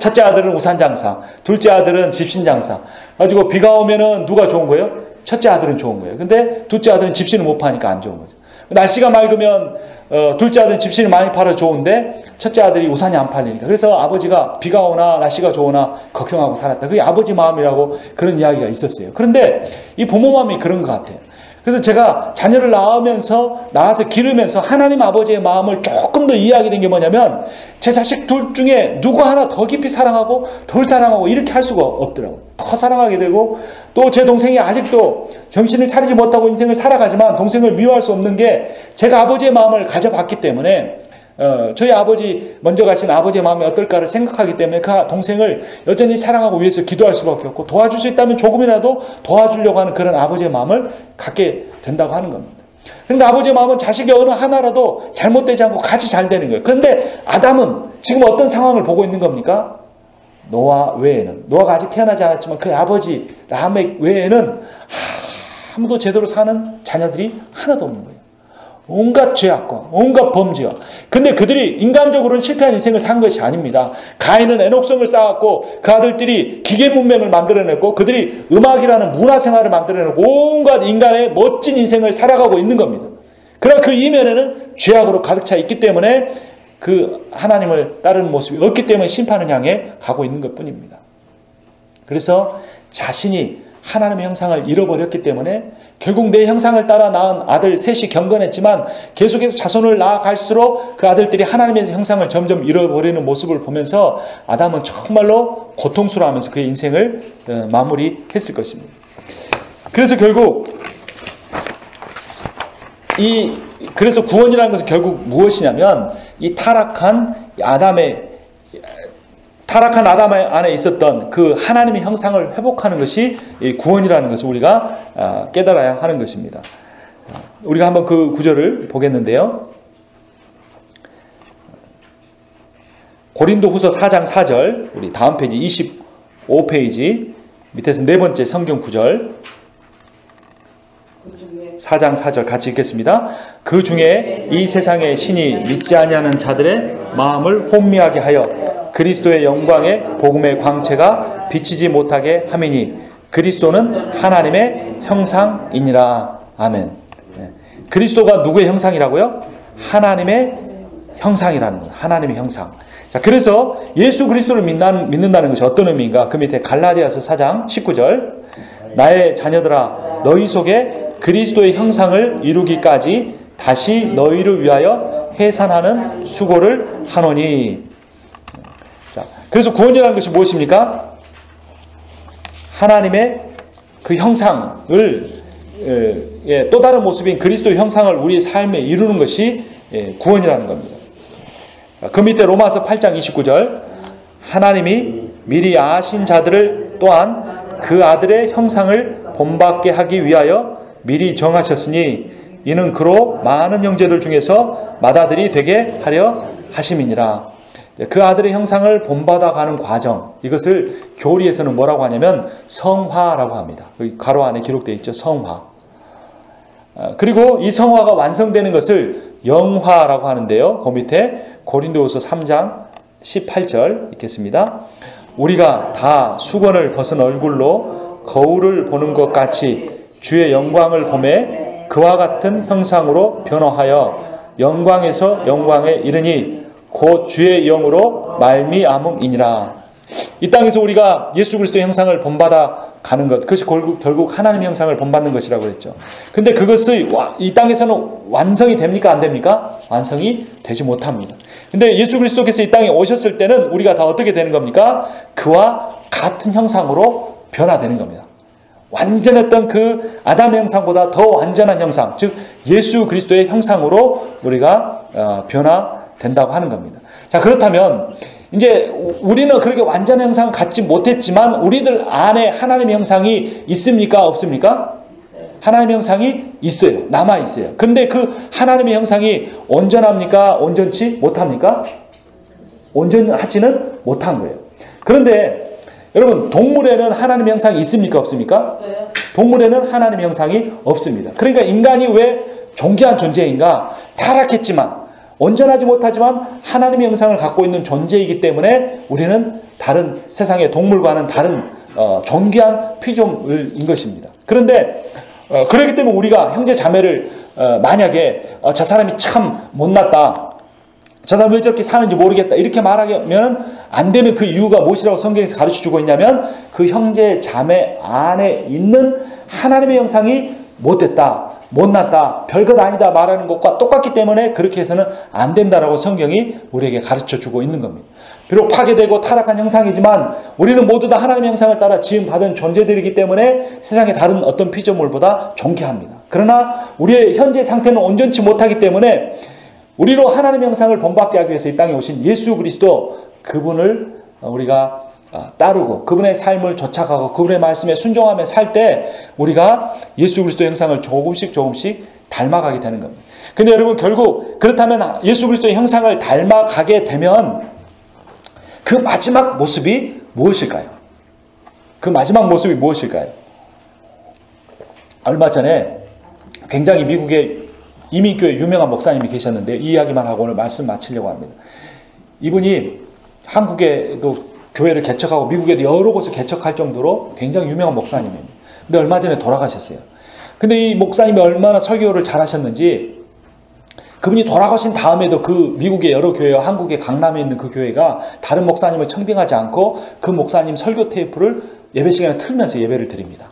첫째 아들은 우산장사, 둘째 아들은 집신장사. 가지고 비가 오면은 누가 좋은 거예요? 첫째 아들은 좋은 거예요. 근데 둘째 아들은 집신을 못 파니까 안 좋은 거죠. 날씨가 맑으면 둘째 아들은 집신을 많이 팔아 좋은데 첫째 아들이 우산이 안 팔리니까. 그래서 아버지가 비가 오나 날씨가 좋으나 걱정하고 살았다. 그게 아버지 마음이라고 그런 이야기가 있었어요. 그런데 이 부모 마음이 그런 것 같아요. 그래서 제가 자녀를 낳아서 기르면서 하나님 아버지의 마음을 조금 더 이해하게 된 게 뭐냐면, 제 자식 둘 중에 누구 하나 더 깊이 사랑하고 덜 사랑하고 이렇게 할 수가 없더라고요. 더 사랑하게 되고, 또 제 동생이 아직도 정신을 차리지 못하고 인생을 살아가지만 동생을 미워할 수 없는 게, 제가 아버지의 마음을 가져봤기 때문에 저희 아버지, 먼저 가신 아버지의 마음이 어떨까를 생각하기 때문에 그 동생을 여전히 사랑하고 위해서 기도할 수밖에 없고, 도와줄 수 있다면 조금이라도 도와주려고 하는 그런 아버지의 마음을 갖게 된다고 하는 겁니다. 그런데 아버지의 마음은 자식의 어느 하나라도 잘못되지 않고 같이 잘 되는 거예요. 그런데 아담은 지금 어떤 상황을 보고 있는 겁니까? 노아 외에는, 노아가 아직 태어나지 않았지만 그 아버지 라멕 외에는 아무도 제대로 사는 자녀들이 하나도 없는 거예요. 온갖 죄악과 온갖 범죄와. 근데 그들이 인간적으로는 실패한 인생을 산 것이 아닙니다. 가인은 애녹성을 쌓았고 그 아들들이 기계 문명을 만들어냈고 그들이 음악이라는 문화생활을 만들어내고 온갖 인간의 멋진 인생을 살아가고 있는 겁니다. 그러나 그 이면에는 죄악으로 가득 차 있기 때문에 그 하나님을 따르는 모습이 없기 때문에 심판을 향해 가고 있는 것뿐입니다. 그래서 자신이 하나님의 형상을 잃어버렸기 때문에 결국 내 형상을 따라 낳은 아들 셋이 경건했지만 계속해서 자손을 낳아갈수록 그 아들들이 하나님의 형상을 점점 잃어버리는 모습을 보면서 아담은 정말로 고통스러워하면서 그의 인생을 마무리했을 것입니다. 그래서 결국 그래서 구원이라는 것은 결국 무엇이냐면, 이 타락한 아담 안에 있었던 그 하나님의 형상을 회복하는 것이 구원이라는 것을 우리가 깨달아야 하는 것입니다. 우리가 한번 그 구절을 보겠는데요. 고린도후서 4장 4절, 우리 다음 페이지 25페이지 밑에서 네 번째 성경 구절, 4장 4절 같이 읽겠습니다. 그 중에 이 세상의 신이 믿지 아니하는 자들의 마음을 혼미하게 하여 그리스도의 영광의 복음의 광채가 비치지 못하게 함이니 그리스도는 하나님의 형상이니라. 아멘. 그리스도가 누구의 형상이라고요? 하나님의 형상이라는 거예요. 하나님의 형상. 자, 그래서 예수 그리스도를 믿는다는 것이 어떤 의미인가? 그 밑에 갈라디아서 4장 19절, 나의 자녀들아 너희 속에 그리스도의 형상을 이루기까지 다시 너희를 위하여 해산하는 수고를 하노니. 자, 그래서 구원이라는 것이 무엇입니까? 하나님의 그 형상을 또 다른 모습인 그리스도의 형상을 우리의 삶에 이루는 것이 구원이라는 겁니다. 그 밑에 로마서 8장 29절, 하나님이 미리 아신 자들을 또한 그 아들의 형상을 본받게 하기 위하여 미리 정하셨으니 이는 그로 많은 형제들 중에서 맏아들이 되게 하려 하심이니라. 그 아들의 형상을 본받아가는 과정, 이것을 교리에서는 뭐라고 하냐면 성화라고 합니다. 가로 안에 기록되어 있죠. 성화. 그리고 이 성화가 완성되는 것을 영화라고 하는데요. 그 밑에 고린도후서 3장 18절 읽겠습니다. 우리가 다 수건을 벗은 얼굴로 거울을 보는 것 같이 주의 영광을 보매 그와 같은 형상으로 변화하여 영광에서 영광에 이르니 곧 주의 영으로 말미암음이니라. 이 땅에서 우리가 예수 그리스도의 형상을 본받아 가는 것, 그것이 결국 하나님의 형상을 본받는 것이라고 그랬죠. 근데 그것이 이 땅에서는 완성이 됩니까? 안 됩니까? 완성이 되지 못합니다. 근데 예수 그리스도께서 이 땅에 오셨을 때는 우리가 다 어떻게 되는 겁니까? 그와 같은 형상으로 변화되는 겁니다. 완전했던 그 아담의 형상보다 더 완전한 형상, 즉 예수 그리스도의 형상으로 우리가 변화된다고 하는 겁니다. 자, 그렇다면 이제 우리는 그렇게 완전한 형상을 갖지 못했지만 우리들 안에 하나님의 형상이 있습니까? 없습니까? 하나님의 형상이 있어요. 남아 있어요. 근데 그 하나님의 형상이 온전합니까? 온전치 못합니까? 온전하지는 못한 거예요. 그런데 여러분, 동물에는 하나님의 형상이 있습니까? 없습니까? 없어요. 동물에는 하나님의 형상이 없습니다. 그러니까 인간이 왜 존귀한 존재인가? 타락했지만, 온전하지 못하지만 하나님의 형상을 갖고 있는 존재이기 때문에 우리는 다른 세상의 동물과는 다른 존귀한 피조물인 것입니다. 그런데 그렇기 때문에 우리가 형제 자매를 만약에 저 사람이 참 못났다, 저 사람 왜 저렇게 사는지 모르겠다, 이렇게 말하면 안 되는 그 이유가 무엇이라고 성경에서 가르쳐주고 있냐면 그 형제 자매 안에 있는 하나님의 형상이 못됐다, 못났다, 별것 아니다 말하는 것과 똑같기 때문에 그렇게 해서는 안 된다라고 성경이 우리에게 가르쳐주고 있는 겁니다. 비록 파괴되고 타락한 형상이지만 우리는 모두 다 하나님의 형상을 따라 지음받은 존재들이기 때문에 세상의 다른 어떤 피조물보다 존귀합니다. 그러나 우리의 현재 상태는 온전치 못하기 때문에 우리로 하나님의 형상을 본받게 하기 위해서 이 땅에 오신 예수 그리스도, 그분을 우리가 따르고 그분의 삶을 쫓아가고 그분의 말씀에 순종하며 살 때 우리가 예수 그리스도의 형상을 조금씩 닮아가게 되는 겁니다. 근데 여러분, 결국 그렇다면 예수 그리스도의 형상을 닮아가게 되면 그 마지막 모습이 무엇일까요? 그 마지막 모습이 무엇일까요? 얼마 전에 굉장히 미국의 이민교회 유명한 목사님이 계셨는데 이 이야기만 하고 오늘 말씀 마치려고 합니다. 이분이 한국에도 교회를 개척하고 미국에도 여러 곳을 개척할 정도로 굉장히 유명한 목사님입니다. 근데 얼마 전에 돌아가셨어요. 근데 이 목사님이 얼마나 설교를 잘하셨는지 그분이 돌아가신 다음에도 그 미국의 여러 교회와 한국의 강남에 있는 그 교회가 다른 목사님을 청빙하지 않고 그 목사님 설교 테이프를 예배 시간에 틀면서 예배를 드립니다.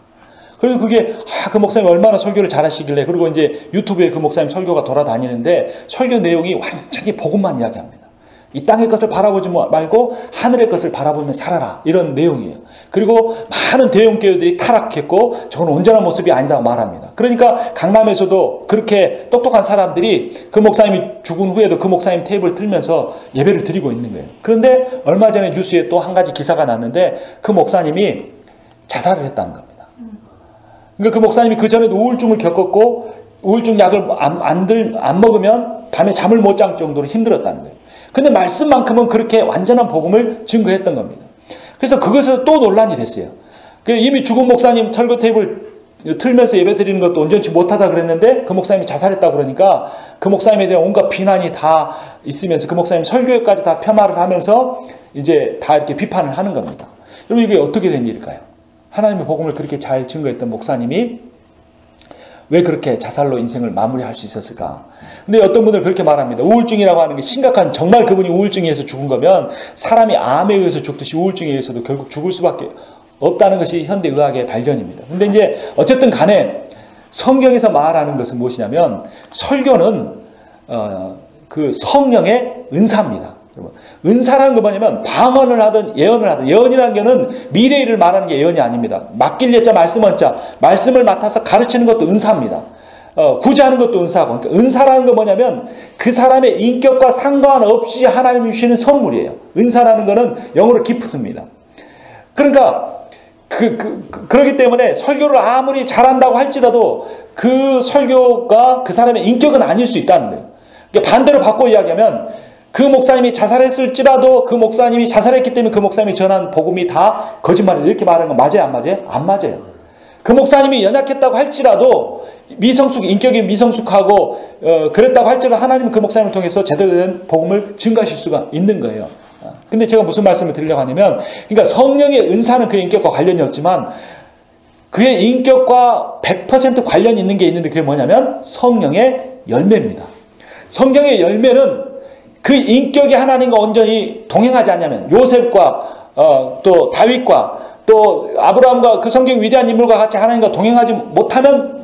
그리고 그게 그 목사님 얼마나 설교를 잘하시길래, 그리고 이제 유튜브에 그 목사님 설교가 돌아다니는데 설교 내용이 완전히 복음만 이야기합니다. 이 땅의 것을 바라보지 말고 하늘의 것을 바라보며 살아라, 이런 내용이에요. 그리고 많은 대형교회들이 타락했고 저건 온전한 모습이 아니다고 말합니다. 그러니까 강남에서도 그렇게 똑똑한 사람들이 그 목사님이 죽은 후에도 그 목사님 테이블을 틀면서 예배를 드리고 있는 거예요. 그런데 얼마 전에 뉴스에 또 한 가지 기사가 났는데 그 목사님이 자살을 했다는 겁니다. 그러니까 그 목사님이 그 전에도 우울증을 겪었고 우울증 약을 안 먹으면 밤에 잠을 못 잘 정도로 힘들었다는 거예요. 근데 말씀만큼은 그렇게 완전한 복음을 증거했던 겁니다. 그래서 그것에서 또 논란이 됐어요. 이미 죽은 목사님 설교 테이블 틀면서 예배 드리는 것도 온전치 못하다 그랬는데 그 목사님이 자살했다고 그러니까 그 목사님에 대한 온갖 비난이 다 있으면서 그 목사님 설교까지 다 폄하를 하면서 이제 다 이렇게 비판을 하는 겁니다. 여러분, 이게 어떻게 된 일일까요? 하나님의 복음을 그렇게 잘 증거했던 목사님이 왜 그렇게 자살로 인생을 마무리할 수 있었을까? 근데 어떤 분들은 그렇게 말합니다. 우울증이라고 하는 게 심각한, 정말 그분이 우울증에 의해서 죽은 거면 사람이 암에 의해서 죽듯이 우울증에 의해서도 결국 죽을 수밖에 없다는 것이 현대의학의 발견입니다. 근데 이제 어쨌든 간에 성경에서 말하는 것은 무엇이냐면 설교는 그 성령의 은사입니다. 은사라는 건 뭐냐면 방언을 하든 예언을 하든, 예언이라는 게는 미래 일을 말하는 게 예언이 아닙니다. 맡길 예자 말씀은 자, 말씀을 맡아서 가르치는 것도 은사입니다. 구제하는 것도 은사고, 그러니까 은사라는 건 뭐냐면 그 사람의 인격과 상관없이 하나님이 주시는 선물이에요. 은사라는 거는 영어로 기프트입니다. 그러니까 그렇기 때문에 설교를 아무리 잘한다고 할지라도 그 설교가 그 사람의 인격은 아닐 수 있다는 거예요. 그러니까 반대로 바꿔 이야기하면 그 목사님이 자살했을지라도 그 목사님이 자살했기 때문에 그 목사님이 전한 복음이 다 거짓말이에요. 이렇게 말하는 건 맞아요? 안 맞아요? 안 맞아요. 그 목사님이 연약했다고 할지라도 인격이 미성숙하고 그랬다고 할지라도 하나님은 그 목사님을 통해서 제대로 된 복음을 증가하실 수가 있는 거예요. 근데 제가 무슨 말씀을 드리려고 하냐면, 그러니까 성령의 은사는 그의 인격과 관련이 없지만 그의 인격과 100% 관련이 있는 게 있는데 그게 뭐냐면 성령의 열매입니다. 성령의 열매는 그 인격이 하나님과 온전히 동행하지 않냐면, 요셉과 또 다윗과 또 아브라함과 그 성경 위대한 인물과 같이 하나님과 동행하지 못하면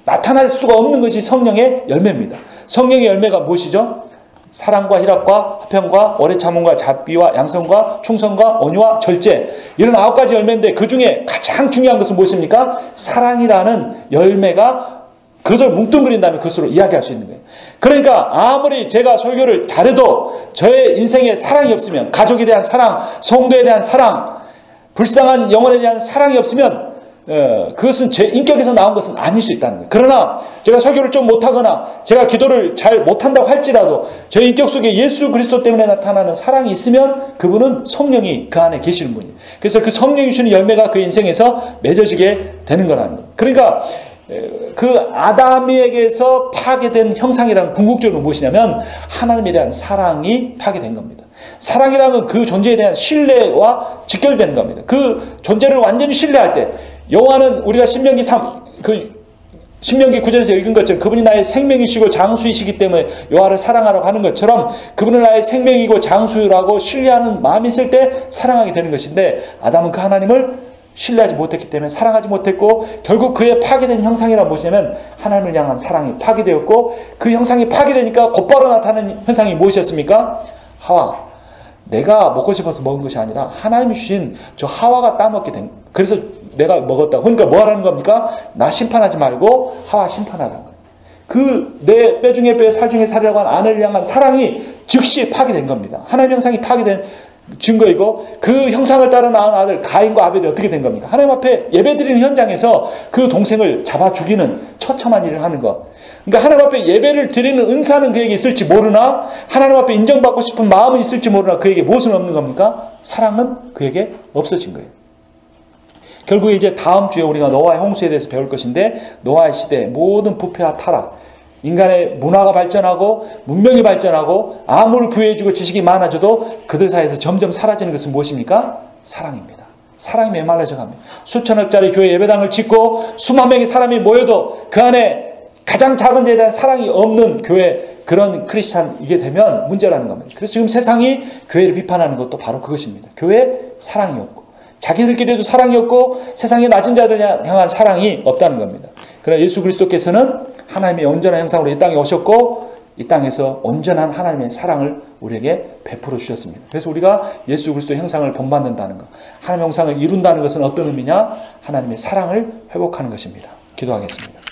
나타날 수가 없는 것이 성령의 열매입니다. 성령의 열매가 무엇이죠? 사랑과 희락과 화평과 오래 참음과 자비와 양성과 충성과 온유와 절제, 이런 9가지 열매인데 그 중에 가장 중요한 것은 무엇입니까? 사랑이라는 열매가 그것을 뭉뚱그린다면 그것으로 이야기할 수 있는 거예요. 그러니까 아무리 제가 설교를 잘해도 저의 인생에 사랑이 없으면, 가족에 대한 사랑, 성도에 대한 사랑, 불쌍한 영혼에 대한 사랑이 없으면 그것은 제 인격에서 나온 것은 아닐 수 있다는 거예요. 그러나 제가 설교를 좀 못하거나 제가 기도를 잘 못한다고 할지라도 제 인격 속에 예수 그리스도 때문에 나타나는 사랑이 있으면 그분은 성령이 그 안에 계시는 분이에요. 그래서 그 성령이 주는 열매가 그 인생에서 맺어지게 되는 거라는 거예요. 그러니까 그 아담에게서 파괴된 형상이라는 궁극적으로 무엇이냐면 하나님에 대한 사랑이 파괴된 겁니다. 사랑이라는 그 존재에 대한 신뢰와 직결되는 겁니다. 그 존재를 완전히 신뢰할 때, 여호와는 우리가 신명기 9절에서 읽은 것처럼 그분이 나의 생명이시고 장수이시기 때문에 여호와를 사랑하라고 하는 것처럼 그분은 나의 생명이고 장수라고 신뢰하는 마음이 있을 때 사랑하게 되는 것인데, 아담은 그 하나님을 신뢰하지 못했기 때문에 사랑하지 못했고, 결국 그의 파괴된 형상이란 무엇이냐면 하나님을 향한 사랑이 파괴되었고, 그 형상이 파괴되니까 곧바로 나타나는 현상이 무엇이었습니까? 하와. 내가 먹고 싶어서 먹은 것이 아니라 하나님이 주신 저 하와가 따먹게 된, 그래서 내가 먹었다. 그러니까 뭐 하라는 겁니까? 나 심판하지 말고 하와 심판하라는 거예요. 그 내 뼈 중에 뼈, 살 중에 살이라고 한 아내를 향한 사랑이 즉시 파괴된 겁니다. 하나님 형상이 파괴된 증거이고, 그 형상을 따라 낳은 아들 가인과 아벨이 어떻게 된 겁니까? 하나님 앞에 예배드리는 현장에서 그 동생을 잡아 죽이는 처참한 일을 하는 것. 그러니까 하나님 앞에 예배를 드리는 은사는 그에게 있을지 모르나, 하나님 앞에 인정받고 싶은 마음은 있을지 모르나 그에게 무엇은 없는 겁니까? 사랑은 그에게 없어진 거예요. 결국 이제 다음 주에 우리가 노아의 홍수에 대해서 배울 것인데, 노아의 시대 모든 부패와 타락, 인간의 문화가 발전하고 문명이 발전하고 아무리 부유해지고 지식이 많아져도 그들 사이에서 점점 사라지는 것은 무엇입니까? 사랑입니다. 사랑이 메말라져 갑니다. 수천억짜리 교회 예배당을 짓고 수만 명의 사람이 모여도 그 안에 가장 작은 자에 대한 사랑이 없는 교회, 그런 크리스찬이게 되면 문제라는 겁니다. 그래서 지금 세상이 교회를 비판하는 것도 바로 그것입니다. 교회에 사랑이 없고, 자기들끼리도 사랑이 없고, 세상의 낮은 자들 향한 사랑이 없다는 겁니다. 그러나 예수 그리스도께서는 하나님의 온전한 형상으로 이 땅에 오셨고, 이 땅에서 온전한 하나님의 사랑을 우리에게 베풀어 주셨습니다. 그래서 우리가 예수 그리스도의 형상을 본받는다는 것, 하나님의 형상을 이룬다는 것은 어떤 의미냐? 하나님의 사랑을 회복하는 것입니다. 기도하겠습니다.